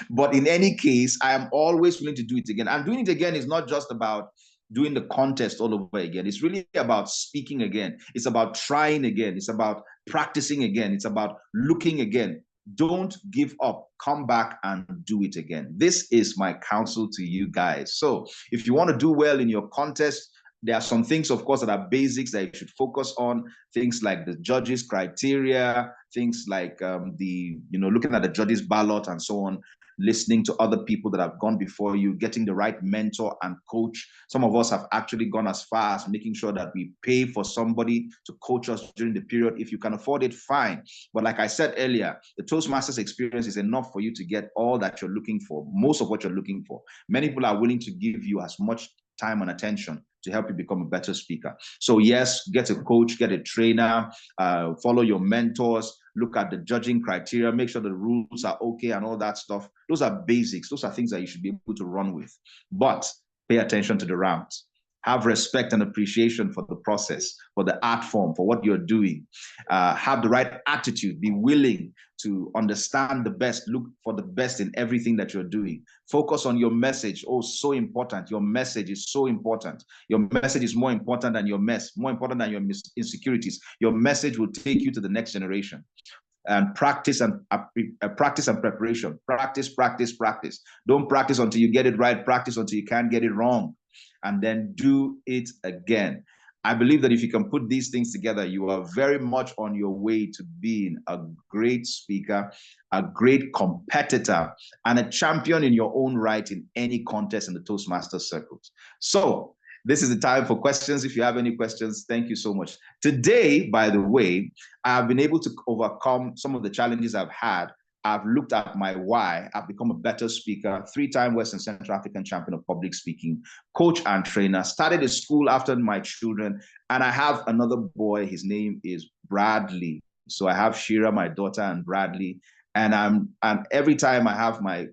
But in any case, I am always willing to do it again. And doing it again is not just about doing the contest all over again. It's really about speaking again. It's about trying again. It's about practicing again. It's about looking again. Don't give up. Come back and do it again. This is my counsel to you guys. So if you want to do well in your contest, there are some things, of course, that are basics that you should focus on. Things like the judges' criteria, things like looking at the judges' ballot and so on, listening to other people that have gone before you, getting the right mentor and coach. Some of us have actually gone as far as making sure that we pay for somebody to coach us during the period. If you can afford it, fine. But like I said earlier, the Toastmasters experience is enough for you to get all that you're looking for, most of what you're looking for. Many people are willing to give you as much time and attention to help you become a better speaker. So yes, get a coach, get a trainer, follow your mentors, look at the judging criteria, make sure the rules are okay and all that stuff. Those are basics. Those are things that you should be able to run with. But pay attention to the rounds. Have respect and appreciation for the process, for the art form, for what you're doing. Have the right attitude. Be willing to understand the best. Look for the best in everything that you're doing. Focus on your message. Oh, so important. Your message is so important. Your message is more important than your mess, more important than your insecurities. Your message will take you to the next generation. And practice and preparation. Practice, practice, practice. Don't practice until you get it right. Practice until you can't get it wrong. And then do it again. I believe that if you can put these things together, you are very much on your way to being a great speaker, a great competitor, and a champion in your own right in any contest in the Toastmasters circles. So this is the time for questions. If you have any questions, thank you so much. Today, by the way, I've been able to overcome some of the challenges I've had. I've looked at my why. I've become a better speaker, 3-time West and Central African champion of public speaking, coach and trainer, started a school after my children, and I have another boy. His name is Bradley. So I have Shira, my daughter, and Bradley. And every time I have my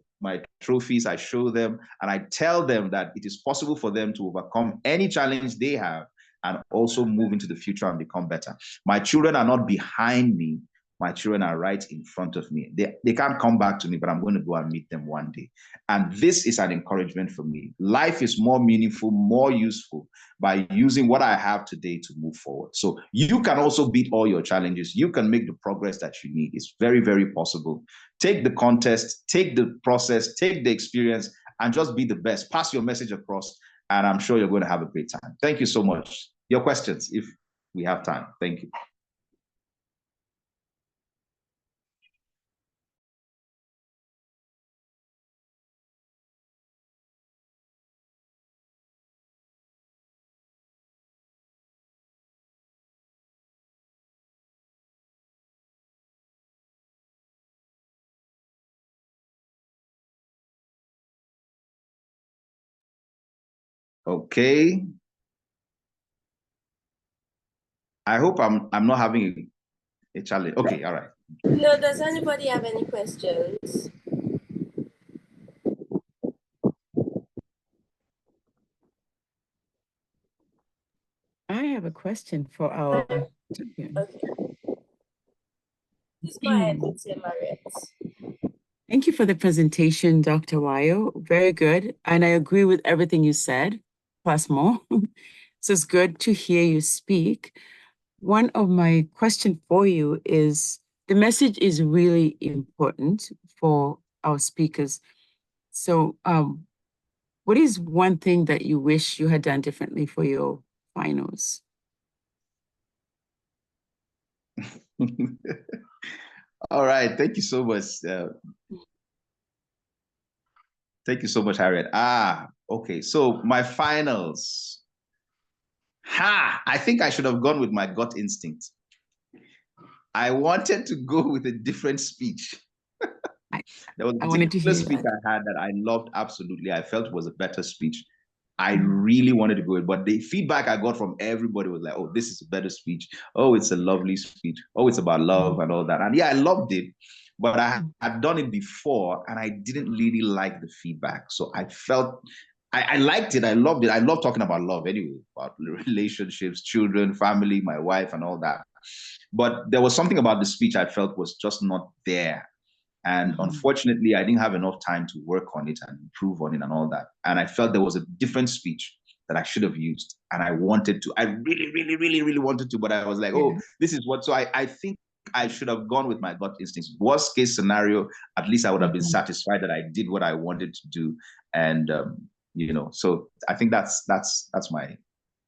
trophies, I show them, and I tell them that it is possible for them to overcome any challenge they have and also move into the future and become better. My children are not behind me. My children are right in front of me. They can't come back to me, but I'm going to go and meet them one day. And this is an encouragement for me. Life is more meaningful, more useful by using what I have today to move forward. So you can also beat all your challenges. You can make the progress that you need. It's very, very possible. Take the contest, take the process, take the experience, and just be the best. Pass your message across, and I'm sure you're going to have a great time. Thank you so much. Your questions, if we have time. Thank you. Okay. I hope I'm not having a challenge. Okay, all right. No, does anybody have any questions? I have a question for our champion. Okay. Please go ahead, Harriet. Thank you for the presentation, Dr. Wayo. Very good. And I agree with everything you said, plus more. So it's good to hear you speak. One of my questions for you is, the message is really important for our speakers. So, what is one thing that you wish you had done differently for your finals? All right. Thank you so much. Thank you so much, Harriet. Okay. So my finals. I think I should have gone with my gut instinct. I wanted to go with a different speech. There was a particular speech I had that I loved absolutely. I felt it was a better speech. I really wanted to go with, but the feedback I got from everybody was like, oh, this is a better speech. Oh, it's a lovely speech. Oh, it's about love and all that. And yeah, I loved it, but I had done it before and I didn't really like the feedback. So I felt, I liked it. I loved it. I love talking about love anyway, about relationships, children, family, my wife and all that. But there was something about the speech I felt was just not there. And unfortunately, I didn't have enough time to work on it and improve on it and all that. And I felt there was a different speech that I should have used. And I wanted to, I really, really, really, really wanted to, but I was like, oh, this is what, so I think I should have gone with my gut instincts. Worst case scenario, at least I would have been satisfied that I did what I wanted to do. And, so I think that's my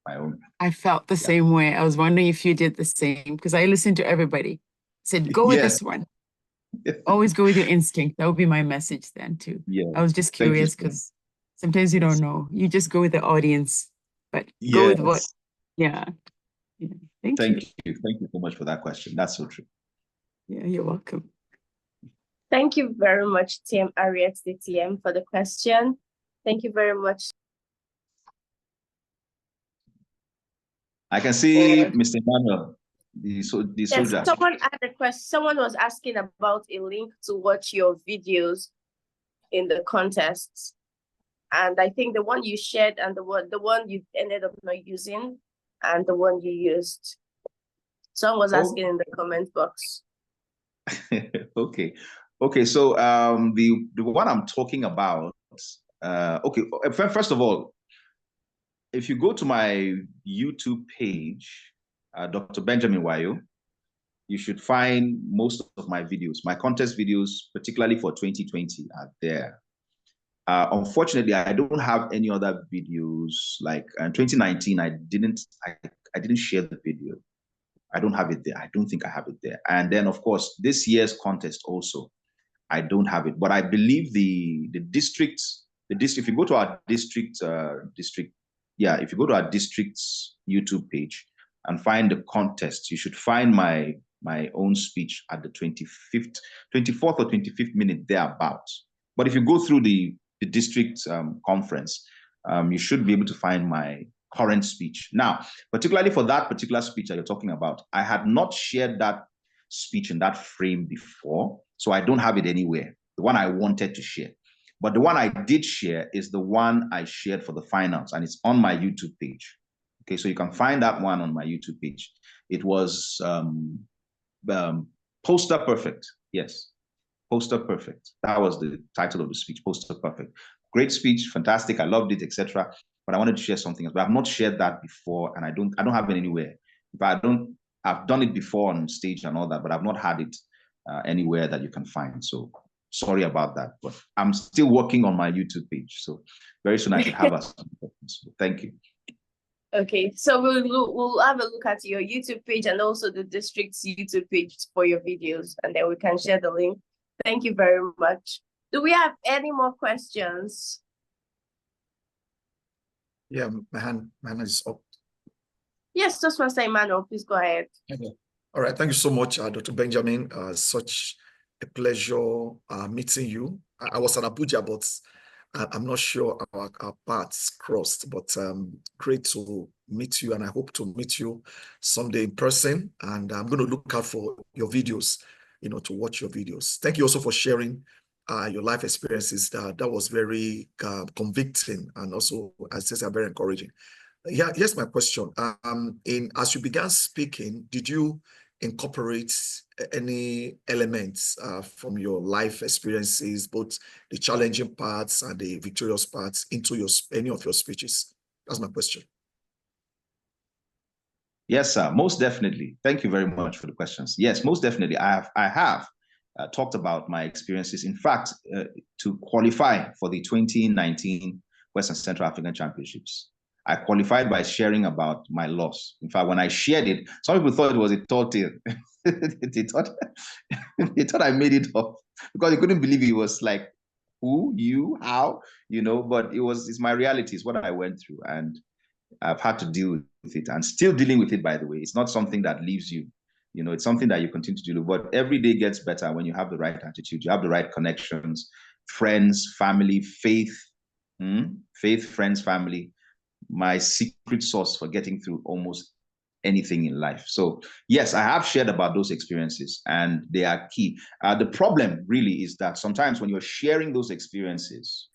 own. I felt the same way. I was wondering if you did the same, because I listened to everybody. Said, go with this one. Always go with your instinct. That would be my message then too. Yeah. I was just curious because sometimes you don't know. You just go with the audience, but go with what? Yeah. Thank you. Thank you so much for that question. That's so true. Yeah, you're welcome. Thank you very much, Team Harriet DTM, for the question. Thank you very much. I can see Mr. Emmanuel. The soldier. Someone had a question. Someone was asking about a link to watch your videos in the contests, and I think the one you shared and the one you ended up not using, and the one you used. Someone was asking in the comment box. Okay. So the one I'm talking about. First of all, if you go to my YouTube page. Dr. Benjamin Wayo, you should find most of my videos, my contest videos, particularly for 2020, are there. Unfortunately, I don't have any other videos. Like in 2019, I didn't share the video. I don't have it there. I don't think I have it there. And then, of course, this year's contest also, I don't have it. But I believe the district. If you go to our if you go to our district's YouTube page and find the contest, you should find my own speech at the 24th or 25th minute thereabouts. But if you go through the district conference, you should be able to find my current speech. Now, particularly for that particular speech that you're talking about, I had not shared that speech in that frame before, so I don't have it anywhere, the one I wanted to share. But the one I did share is the one I shared for the finals, and it's on my YouTube page. Okay, so you can find that one on my YouTube page. It was Poster Perfect. Yes, Poster Perfect. That was the title of the speech, Poster Perfect. Great speech, fantastic. I loved it, etc. But I wanted to share something else. But I've not shared that before, and I don't have it anywhere. I've done it before on stage and all that, but I've not had it anywhere that you can find. So sorry about that, but I'm still working on my YouTube page. So very soon I should have us. So thank you. Okay, so we'll have a look at your YouTube page and also the district's YouTube page for your videos, and then we can share the link. Thank you very much. Do we have any more questions? Yeah, my hand is up. Yes, Toastmaster Emmanuel, please go ahead. Okay. All right, thank you so much, Dr. Benjamin. Such a pleasure meeting you. I was at Abuja, but I'm not sure our paths crossed, but great to meet you, and I hope to meet you someday in person. And I'm going to look out for your videos, to watch your videos. Thank you also for sharing your life experiences. That was very convicting, and also, as I said, very encouraging. Yeah, here's my question. As you began speaking, did you incorporate any elements from your life experiences, both the challenging parts and the victorious parts, into any of your speeches? That's my question. Yes, sir. Most definitely. Thank you very much for the questions. Yes, most definitely. I have. talked about my experiences. In fact, to qualify for the 2019 Western Central African Championships, I qualified by sharing about my loss. In fact, when I shared it, some people thought it was a tall tale. they thought I made it up because they couldn't believe it was like, who, you, how, but it's my reality. It's what I went through, and I've had to deal with it, and still dealing with it, by the way. It's not something that leaves you. It's something that you continue to do. But every day gets better when you have the right attitude, you have the right connections, friends, family, faith, friends, family. My secret sauce for getting through almost anything in life. So yes, I have shared about those experiences, and they are key. The problem really is that sometimes when you're sharing those experiences,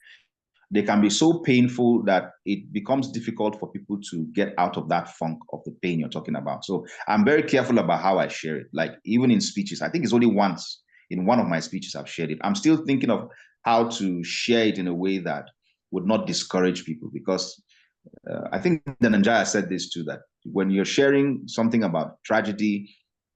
they can be so painful that it becomes difficult for people to get out of that funk of the pain you're talking about. So I'm very careful about how I share it. Like even in speeches, I think it's only once in one of my speeches I've shared it. I'm still thinking of how to share it in a way that would not discourage people, because I think Dhananjaya said this too, that when you're sharing something about tragedy,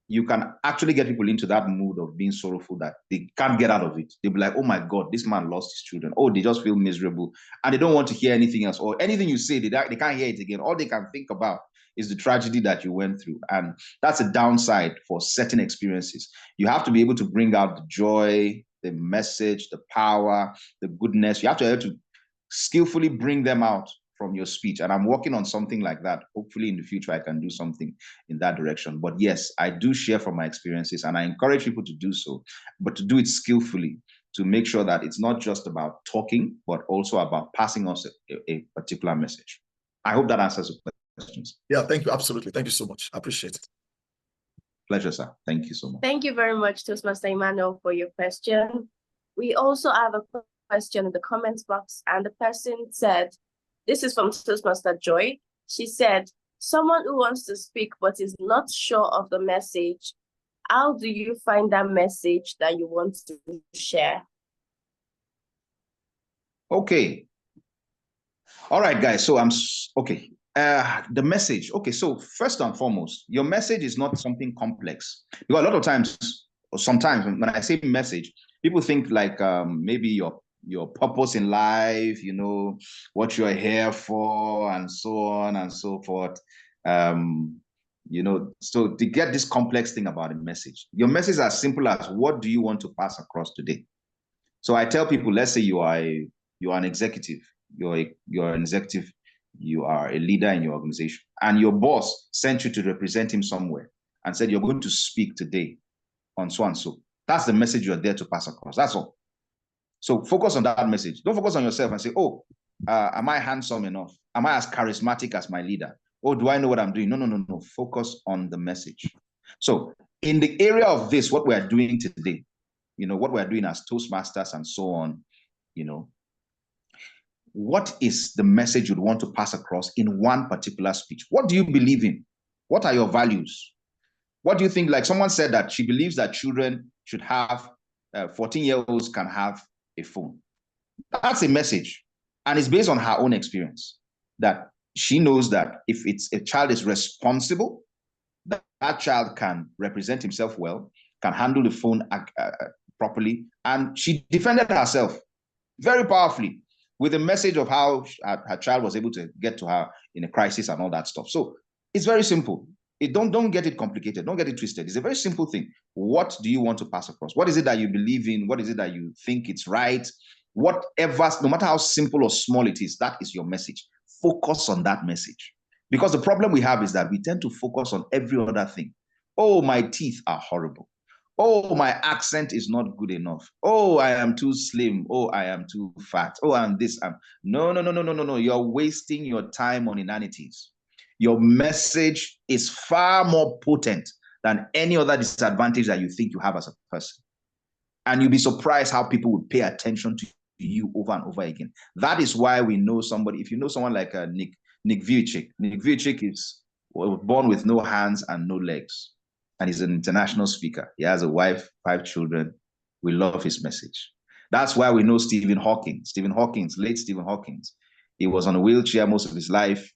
you can actually get people into that mood of being sorrowful that they can't get out of it. They'll be like, oh my God, this man lost his children. Oh, they just feel miserable. And they don't want to hear anything else, or anything you say, they can't hear it again. All they can think about is the tragedy that you went through. And that's a downside for certain experiences. You have to be able to bring out the joy, the message, the power, the goodness. You have to skillfully bring them out from your speech. And I'm working on something like that. Hopefully in the future, I can do something in that direction. But yes, I do share from my experiences, and I encourage people to do so, but to do it skillfully, to make sure that it's not just about talking, but also about passing us a particular message. I hope that answers the questions. Yeah, thank you. Absolutely. Thank you so much. I appreciate it. Pleasure, sir. Thank you so much. Thank you very much, Toastmaster Emmanuel, for your question. We also have a question in the comments box, and the person said, this is from Toastmaster Joy. She said, someone who wants to speak but is not sure of the message, how do you find that message that you want to share? Okay. All right, guys. So okay. The message. Okay. So first and foremost, your message is not something complex. Because a lot of times, or sometimes when I say message, people think like maybe your purpose in life, what you're here for, and so on and so forth. So to get this complex thing about a message, your message is as simple as, what do you want to pass across today? So I tell people, let's say you are an executive, you're an executive, you are a leader in your organization, and your boss sent you to represent him somewhere and said, you're going to speak today on so and so. That's the message you're there to pass across. That's all. So focus on that message. Don't focus on yourself and say, oh, am I handsome enough? Am I as charismatic as my leader? Oh, do I know what I'm doing? No. Focus on the message. So in the area of this, what we are doing today, what we are doing as Toastmasters and so on, what is the message you'd want to pass across in one particular speech? What do you believe in? What are your values? What do you think? Like someone said that she believes that children should have, 14-year-olds can have a phone. That's a message, and it's based on her own experience, that she knows that if a child is responsible, that child can represent himself well, can handle the phone properly, and she defended herself very powerfully with a message of how her child was able to get to her in a crisis and all that stuff. So it's very simple. Don't get it complicated. Don't get it twisted. It's a very simple thing. What do you want to pass across? What is it that you believe in? What is it that you think it's right? Whatever, no matter how simple or small it is, that is your message. Focus on that message. Because the problem we have is that we tend to focus on every other thing. Oh, my teeth are horrible. Oh, my accent is not good enough. Oh, I am too slim. Oh, I am too fat. Oh, I'm this. No. You're wasting your time on inanities. Your message is far more potent than any other disadvantage that you think you have as a person. And you'll be surprised how people would pay attention to you over and over again. That is why we know somebody, if you know someone like Nick Vujicic. Nick Vujicic is born with no hands and no legs. And he's an international speaker. He has a wife, 5 children. We love his message. That's why we know Stephen Hawking, late Stephen Hawking. He was on a wheelchair most of his life,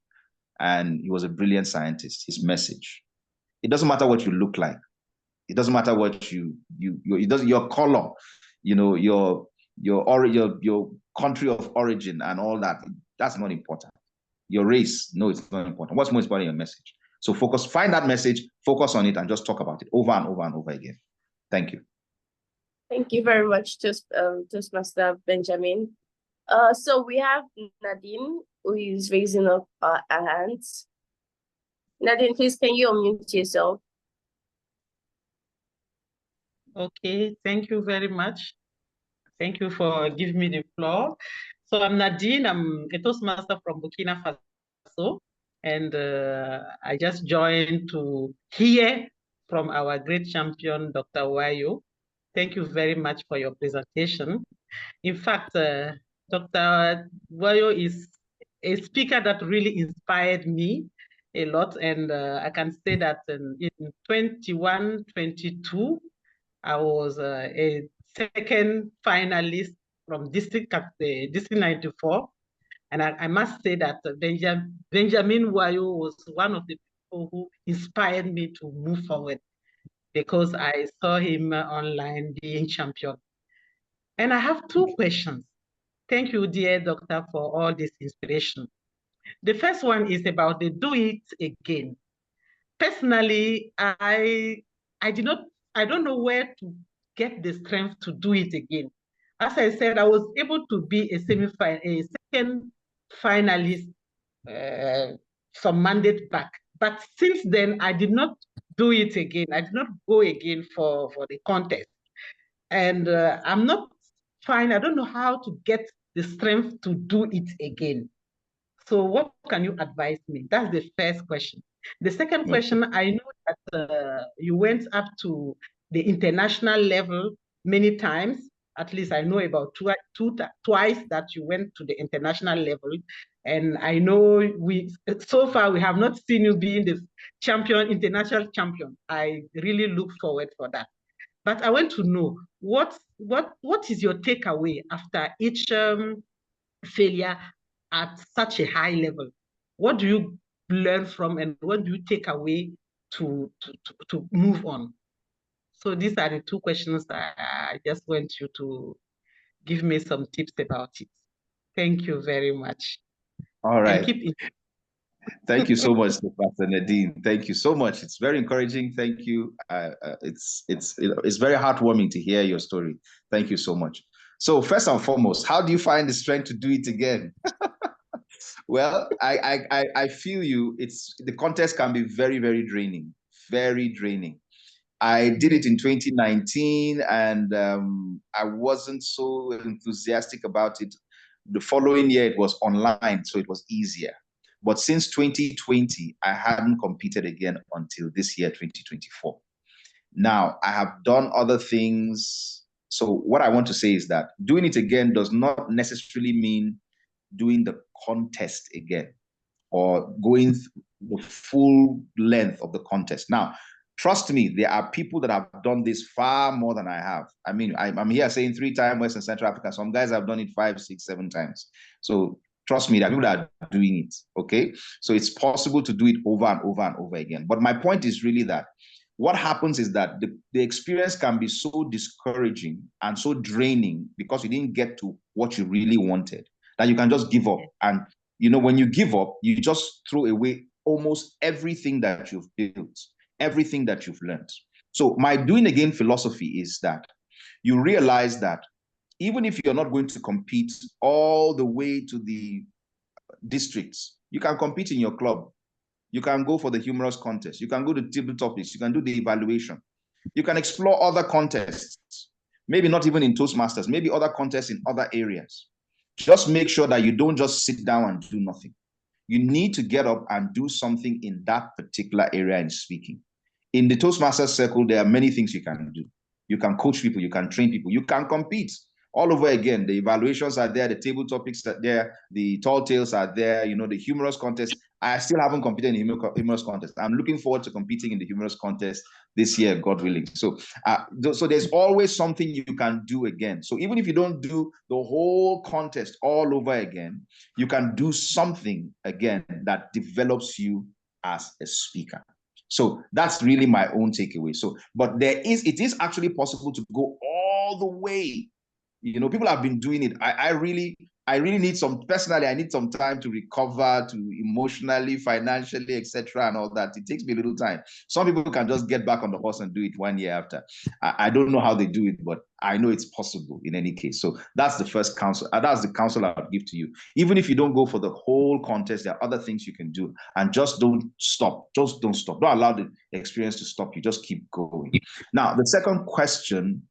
and he was a brilliant scientist. His message. It doesn't matter what you look like. It doesn't matter what your color, your country of origin and all that. That's not important. Your race, no, it's not important. What's most important? Your message. So find that message, focus on it, and just talk about it over and over and over again. Thank you. Thank you very much, Toastmaster Benjamin. So we have Nadine, who is raising up her hands. Nadine, please, can you unmute yourself? Okay, thank you very much. Thank you for giving me the floor. So I'm Nadine, I'm a Toastmaster from Burkina Faso, and I just joined to hear from our great champion, Dr. Wayo. Thank you very much for your presentation. In fact, Dr. Wayo is a speaker that really inspired me a lot, and I can say that in 21, 22, I was a second finalist from District 94. And I must say that Benjamin Wayo was one of the people who inspired me to move forward, because I saw him online being champion. And I have two questions. Thank you, dear doctor, for all this inspiration. The first one is about the do it again. Personally, I don't know where to get the strength to do it again. As I said, I was able to be a second finalist some mandate back. But since then, I did not do it again. I did not go again for the contest. And I'm not fine. I don't know how to get the strength to do it again. So what can you advise me? That's the first question. The second question, I know that you went up to the international level many times. At least I know about twice that you went to the international level. And I know so far we have not seen you being the international champion. I really look forward for that. But I want to know what is your takeaway after each failure at such a high level? What do you learn from, and what do you take away to move on? So these are the two questions I just want you to give me some tips about it. Thank you very much. All right. And Thank you so much, Pastor Nadine. Thank you so much. It's very encouraging. Thank you. It's very heartwarming to hear your story. Thank you so much. So first and foremost, how do you find the strength to do it again? Well, I feel you. The contest can be very, very draining. Very draining. I did it in 2019, and I wasn't so enthusiastic about it. The following year, it was online, so it was easier. But since 2020, I hadn't competed again until this year, 2024. Now, I have done other things. So what I want to say is that doing it again does not necessarily mean doing the contest again or going the full length of the contest. Now, trust me, there are people that have done this far more than I have. I mean, I'm here saying 3 times Western Central Africa. Some guys have done it 5, 6, 7 times. So trust me, there are people that are doing it, okay? So it's possible to do it over and over and over again. But my point is really that what happens is that the experience can be so discouraging and so draining because you didn't get to what you really wanted that you can just give up. And, when you give up, you just throw away almost everything that you've built, everything that you've learned. So my doing again philosophy is that you realize that even if you're not going to compete all the way to the districts, you can compete in your club. You can go for the humorous contest. You can go to table topics. You can do the evaluation. You can explore other contests, maybe not even in Toastmasters, maybe other contests in other areas. Just make sure that you don't just sit down and do nothing. You need to get up and do something in that particular area in speaking. In the Toastmasters circle, there are many things you can do. You can coach people, you can train people, you can compete all over again. The evaluations are there, the table topics are there, the tall tales are there, the humorous contest. I still haven't competed in the humorous contest. I'm looking forward to competing in the humorous contest this year, God willing. So there's always something you can do again. So even if you don't do the whole contest all over again, you can do something again that develops you as a speaker. So that's really my own takeaway. So, but it is actually possible to go all the way. You know, people have been doing it. I really need personally, I need some time to recover, to emotionally, financially, etc., and all that. It takes me a little time. Some people can just get back on the horse and do it 1 year after. I don't know how they do it, but I know it's possible in any case. So that's the first counsel. That's the counsel I would give to you. Even if you don't go for the whole contest, there are other things you can do, and just don't stop. Just don't stop. Don't allow the experience to stop you. Just keep going. Now, the second question,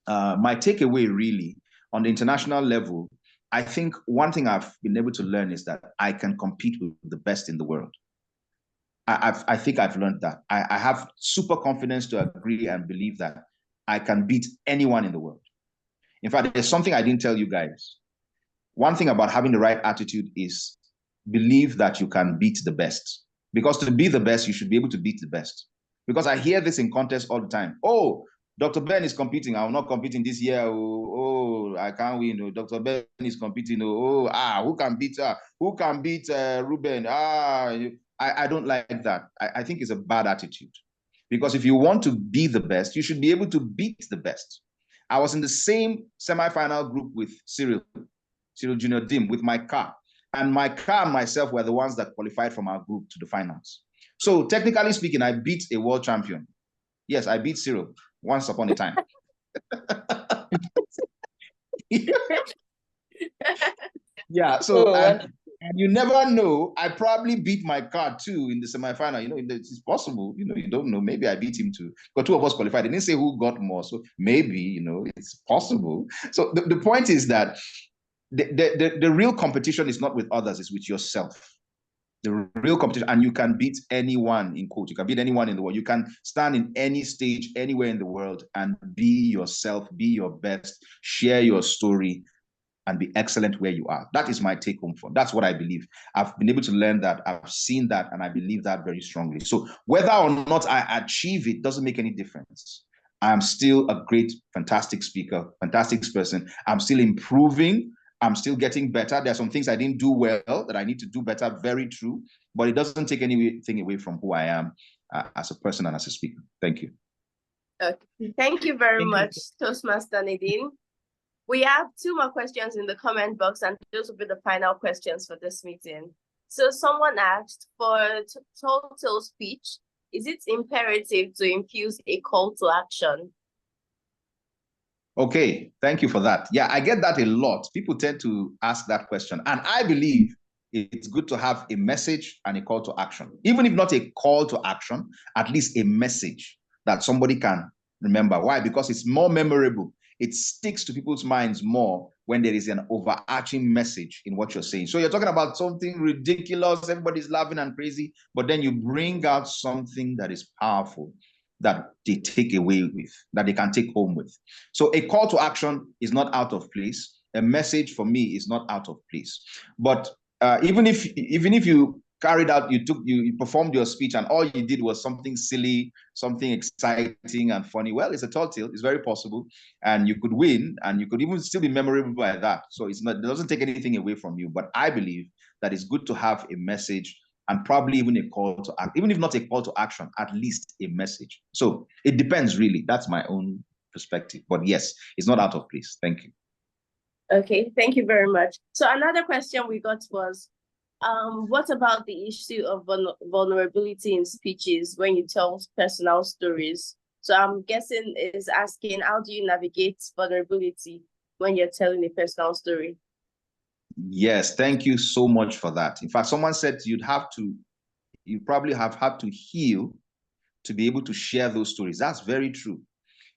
my takeaway really on the international level, I think one thing I've been able to learn is that I can compete with the best in the world. I think I've learned that. I have super confidence to agree and believe that I can beat anyone in the world. In fact, there's something I didn't tell you guys. One thing about having the right attitude is believe that you can beat the best. Because to be the best, you should be able to beat the best. Because I hear this in contests all the time. Oh, Dr. Ben is competing. I'm not competing this year. Oh, I can't win. Oh, Dr. Ben is competing. Who can beat her? Who can beat Ruben? I don't like that. I think it's a bad attitude. Because if you want to be the best, you should be able to beat the best. I was in the same semi-final group with Cyril Junior Dim, with my car. And my car and myself were the ones that qualified from our group to the finals. So technically speaking, I beat a world champion. Yes, I beat Cyril once upon a time. Yeah, so and you never know. I probably beat my car too in the semifinal. You know, it's possible. You know, you don't know. Maybe I beat him too. But two of us qualified. They didn't say who got more. So maybe, you know, it's possible. So the point is that the real competition is not with others, it's with yourself. The real competition, and you can beat anyone, in quote, you can beat anyone in the world. You can stand in any stage, anywhere in the world, and be yourself, be your best, share your story, and be excellent where you are. That is my take home from. That's what I believe. I've been able to learn that. I've seen that, and I believe that very strongly. So whether or not I achieve it doesn't make any difference. I'm still a great, fantastic speaker, fantastic person. I'm still improving. I'm still getting better. There are some things I didn't do well that I need to do better, very true, but it doesn't take anything away from who I am as a person and as a speaker. Thank you. Okay. Thank you very much, Toastmaster Nadine. We have 2 more questions in the comment box, and those will be the final questions for this meeting. So someone asked, for total speech, is it imperative to infuse a call to action? Okay, thank you for that. Yeah, I get that a lot. People tend to ask that question. And I believe it's good to have a message and a call to action. Even if not a call to action, at least a message that somebody can remember. Why? Because it's more memorable. It sticks to people's minds more when there is an overarching message in what you're saying. So you're talking about something ridiculous, everybody's laughing and crazy, but then you bring out something that is powerful, that they take away with, that they can take home with. So a call to action is not out of place. A message for me is not out of place. But even if you carried out, you performed your speech and all you did was something silly, something exciting and funny, well, it's a tall tale. It's very possible, and you could win, and you could even still be memorable by that. So it doesn't take anything away from you. But I believe that it's good to have a message, and probably even a call to act, even if not a call to action, at least a message. So it depends, really. That's my own perspective. But yes, it's not out of place. Thank you. Okay, thank you very much. So another question we got was, what about the issue of vulnerability in speeches when you tell personal stories? So I'm guessing is asking, how do you navigate vulnerability when you're telling a personal story? Yes, thank you so much for that. In fact, someone said you probably have had to heal to be able to share those stories. That's very true.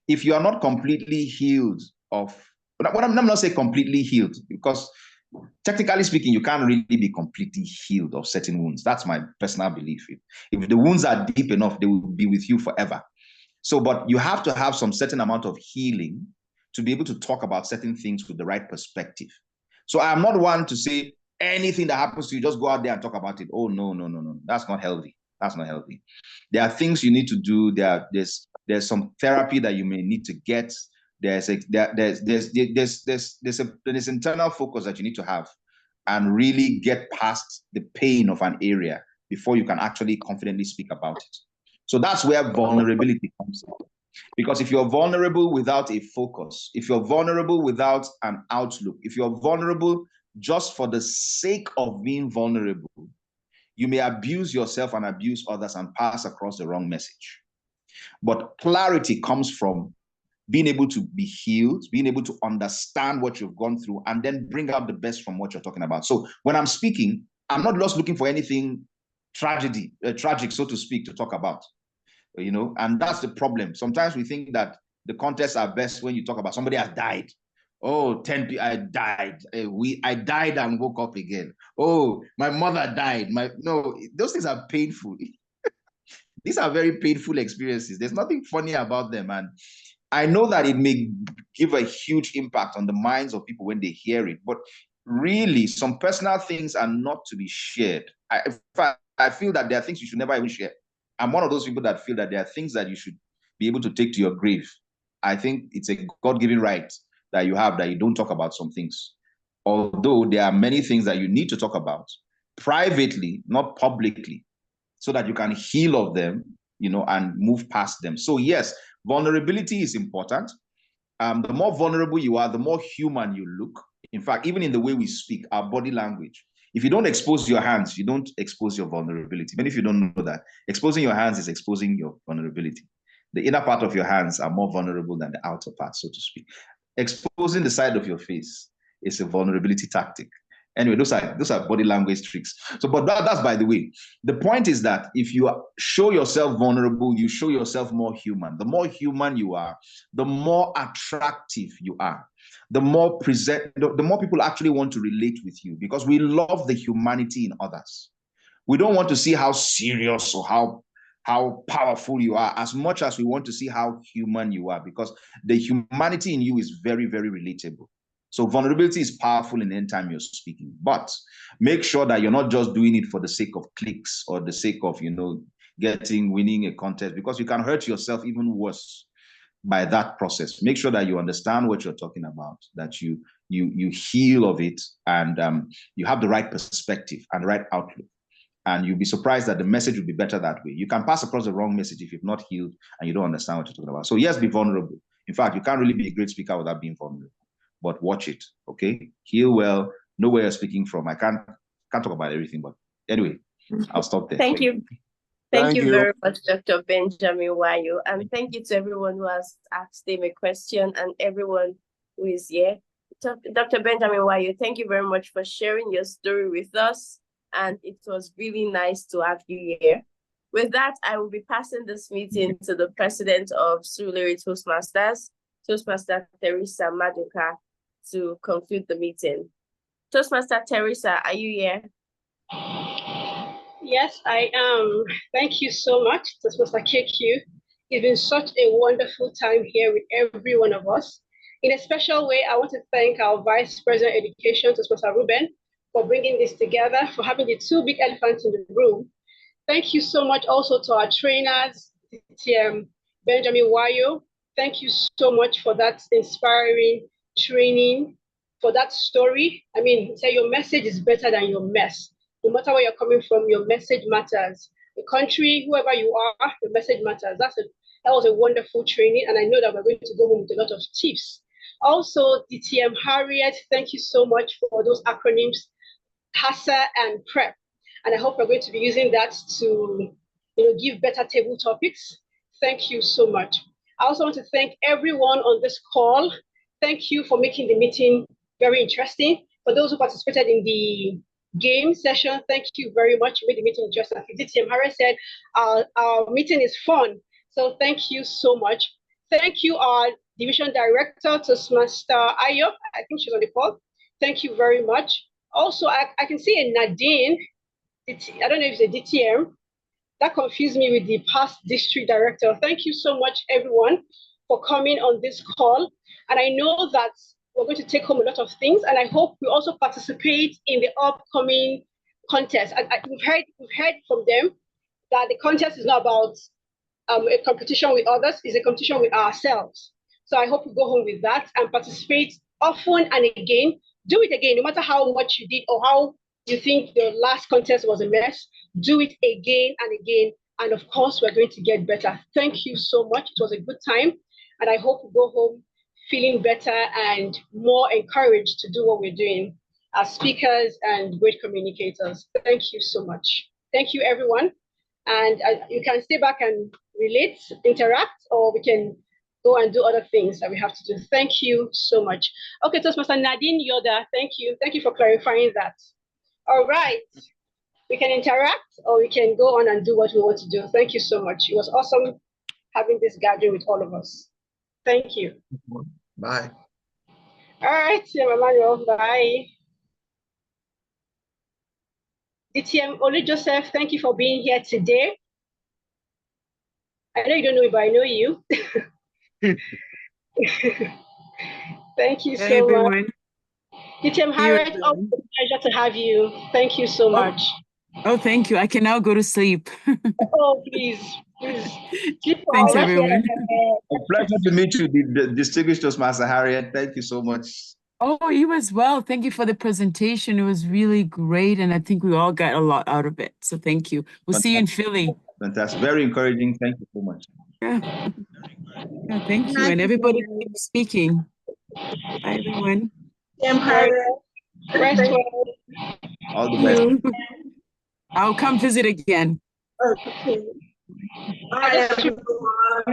If you are not completely healed I'm not saying completely healed, because technically speaking, you can't really be completely healed of certain wounds. That's my personal belief. If the wounds are deep enough, they will be with you forever. So, but you have to have some certain amount of healing to be able to talk about certain things with the right perspective. So I'm not one to say anything that happens to you, just go out there and talk about it. Oh, no. That's not healthy. That's not healthy. There are things you need to do. There's some therapy that you may need to get. There's internal focus that you need to have and really get past the pain of an area before you can actually confidently speak about it. So that's where vulnerability comes in. Because if you're vulnerable without a focus, if you're vulnerable without an outlook, if you're vulnerable just for the sake of being vulnerable, you may abuse yourself and abuse others and pass across the wrong message. But clarity comes from being able to be healed, being able to understand what you've gone through, and then bring out the best from what you're talking about. So when I'm speaking, I'm not just looking for anything tragic, so to speak, to talk about. And that's the problem. Sometimes we think that the contests are best when you talk about somebody has died. Oh, 10 people, I died. I died and woke up again. Oh, my mother died. No, those things are painful. These are very painful experiences. There's nothing funny about them. And I know that it may give a huge impact on the minds of people when they hear it, but really some personal things are not to be shared. I feel that there are things you should never even share. I'm one of those people that feel that there are things that you should be able to take to your grave. I think it's a God-given right that you have, that you don't talk about some things. Although there are many things that you need to talk about privately, not publicly, so that you can heal of them, and move past them. So yes, vulnerability is important. The more vulnerable you are, the more human you look. In fact, even in the way we speak, our body language. If you don't expose your hands, you don't expose your vulnerability. Many of you don't know that. Exposing your hands is exposing your vulnerability. The inner part of your hands are more vulnerable than the outer part, so to speak. Exposing the side of your face is a vulnerability tactic. Anyway, those are body language tricks. So, but that's by the way. The point is that if you show yourself vulnerable, you show yourself more human. The more human you are, the more attractive you are. The more people actually want to relate with you, because we love the humanity in others. We don't want to see how serious or how powerful you are, as much as we want to see how human you are, because the humanity in you is very, very relatable. So vulnerability is powerful in any time you're speaking, but make sure that you're not just doing it for the sake of clicks or the sake of, winning a contest, because you can hurt yourself even worse by that process. Make sure that you understand what you're talking about, that you heal of it, and you have the right perspective and right outlook. And you'll be surprised that the message will be better that way. You can pass across the wrong message if you've not healed and you don't understand what you're talking about. So yes, be vulnerable. In fact, you can't really be a great speaker without being vulnerable. But watch it, okay? Heal well, know where you're speaking from. I can't talk about everything, but anyway, I'll stop there. Thank you. Thank you very much, Dr. Benjamin Wayo. And thank you to everyone who has asked him a question and everyone who is here. Dr. Benjamin Wayo, thank you very much for sharing your story with us. And it was really nice to have you here. With that, I will be passing this meeting to the president of Surulere Toastmasters, Toastmaster Teresa Maduka, to conclude the meeting. Toastmaster Teresa, are you here? Yes, I am. Thank you so much, Toastmaster KQ. It's been such a wonderful time here with every one of us. In a special way, I want to thank our Vice President of Education, Toastmaster Ruben, for bringing this together, for having the two big elephants in the room. Thank you so much also to our trainers, Benjamin Wayo. Thank you so much for that inspiring training, for that story. I mean, say your message is better than your mess. No matter where you're coming from, your message matters. The country, whoever you are, the message matters. That was a wonderful training, and I know that we're going to go home with a lot of tips. Also, DTM Harriet, thank you so much for those acronyms, CASA and PrEP. And I hope we're going to be using that to give better table topics. Thank you so much. I also want to thank everyone on this call. Thank you for making the meeting very interesting. For those who participated in the game session, thank you very much. You made the meeting interesting. As DTM Harriet said, our meeting is fun. So thank you so much. Thank you, our Division Director, Toastmaster Ayo. I think she's on the call. Thank you very much. Also, I can see a Nadine. I don't know if it's a DTM. That confused me with the past district director. Thank you so much, everyone, for coming on this call. And I know that we're going to take home a lot of things. And I hope we also participate in the upcoming contest. We've heard from them that the contest is not about a competition with others, it's a competition with ourselves. So I hope we go home with that and participate often and again. Do it again, no matter how much you did or how you think the last contest was a mess. Do it again and again And of course, we're going to get better. Thank you so much. It was a good time. And I hope we go home feeling better and more encouraged to do what we're doing as speakers and great communicators. Thank you so much. Thank you, everyone. And you can stay back and relate, interact, or we can go and do other things that we have to do. Thank you so much. Okay, Toastmaster Nadine Yoda, thank you. Thank you for clarifying that. All right. We can interact or we can go on and do what we want to do. Thank you so much. It was awesome having this gathering with all of us. Thank you. Bye. All right, Emmanuel, bye. DTM Oli Joseph, thank you for being here today. I know you don't know me, but I know you. Thank you so much. DTM Harriet, always a pleasure to have you. Thank you so much. Oh, thank you. I can now go to sleep. Oh, please. Thanks, everyone. A pleasure to meet you, the distinguished Toastmaster Harriet. Thank you so much. Oh, you as well. Thank you for the presentation. It was really great, and I think we all got a lot out of it. So thank you. We'll see you in Philly. Fantastic. Very encouraging. Thank you so much. Yeah. Yeah, thank you. And everybody keep speaking. Bye, everyone. Rest well. All the best. I'll come visit again. Okay. All right, everyone.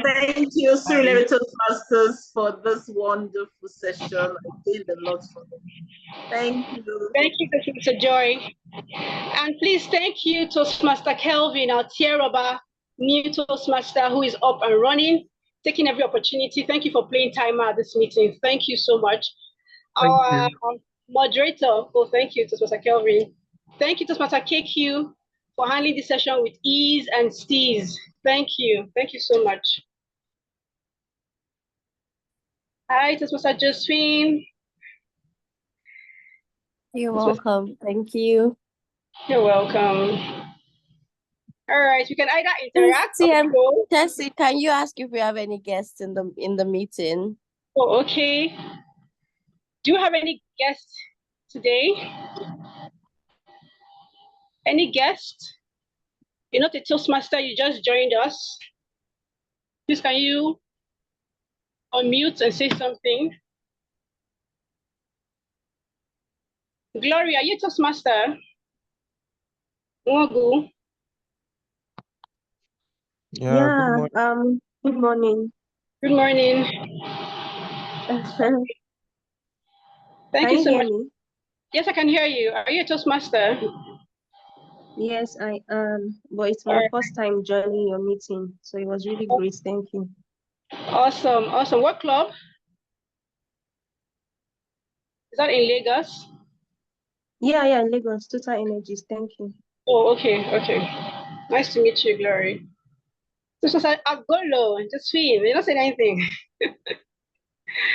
Thank you, Toastmasters, for this wonderful session. I gained a lot from it. Thank you. Thank you, Toastmaster Joy. And please thank you, Toastmaster Kelvin, our Tieraba new Toastmaster who is up and running, taking every opportunity. Thank you for playing timer at this meeting. Thank you so much. Our moderator, oh, thank you, Toastmaster Kelvin. Thank you, Toastmaster KQ, for handling this session with ease and steeze. Thank you. Thank you so much. Hi, Toastmaster Josephine. You're welcome. Thank you. You're welcome. All right, we can either interact. Tessie, can you ask if we have any guests in the meeting? Oh, okay. Do you have any guests today? Any guests? You're not a Toastmaster, you just joined us. Please, can you unmute and say something? Gloria, are you a Toastmaster? Mwagu? Yeah, good morning. Good morning. Thank you so much. Me? Yes, I can hear you. Are you a Toastmaster? Yes, I am, but it's my first time joining your meeting, so it was really great. Thank you. Awesome, awesome. What club? Is that in Lagos? Yeah, Lagos, Total Energies. Thank you. Oh, okay. Nice to meet you, Glory. So just like Agolo, just feel, you don't say anything.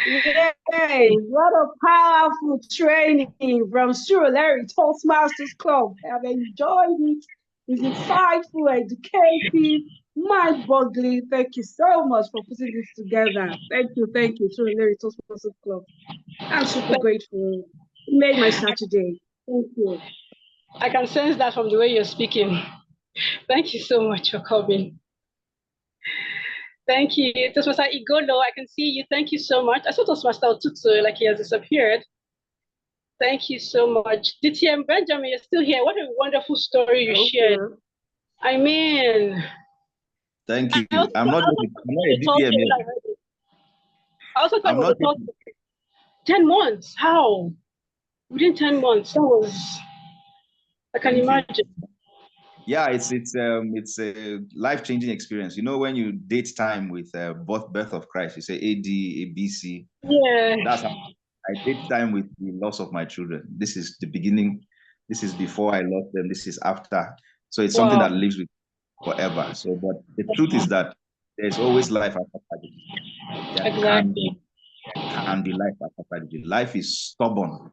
Yay! What a powerful training from Larry Toastmasters Club. I've enjoyed it. It's insightful, educative, mind-boggling. Thank you so much for putting this together. Thank you, Larry Toastmasters Club. I'm super grateful. It made my Saturday. Thank you. I can sense that from the way you're speaking. Thank you so much for coming. Thank you. Toastmaster Igolo, I can see you. Thank you so much. I saw Toastmaster Otutu, like he has disappeared. Thank you so much. DTM Benjamin, you're still here. What a wonderful story you shared. I mean. Thank you. I'm not a DTM yet. I also thought it was 10 months. How? Within 10 months. That was, I can imagine. Yeah, it's a life-changing experience. You know, when you date time with birth of Christ, you say AD, ABC. Yeah. That's how I date time with the loss of my children. This is the beginning. This is before I lost them. This is after. So it's something that lives with forever. So, but the truth is that there's always life after tragedy. There can be life after tragedy. Life is stubborn.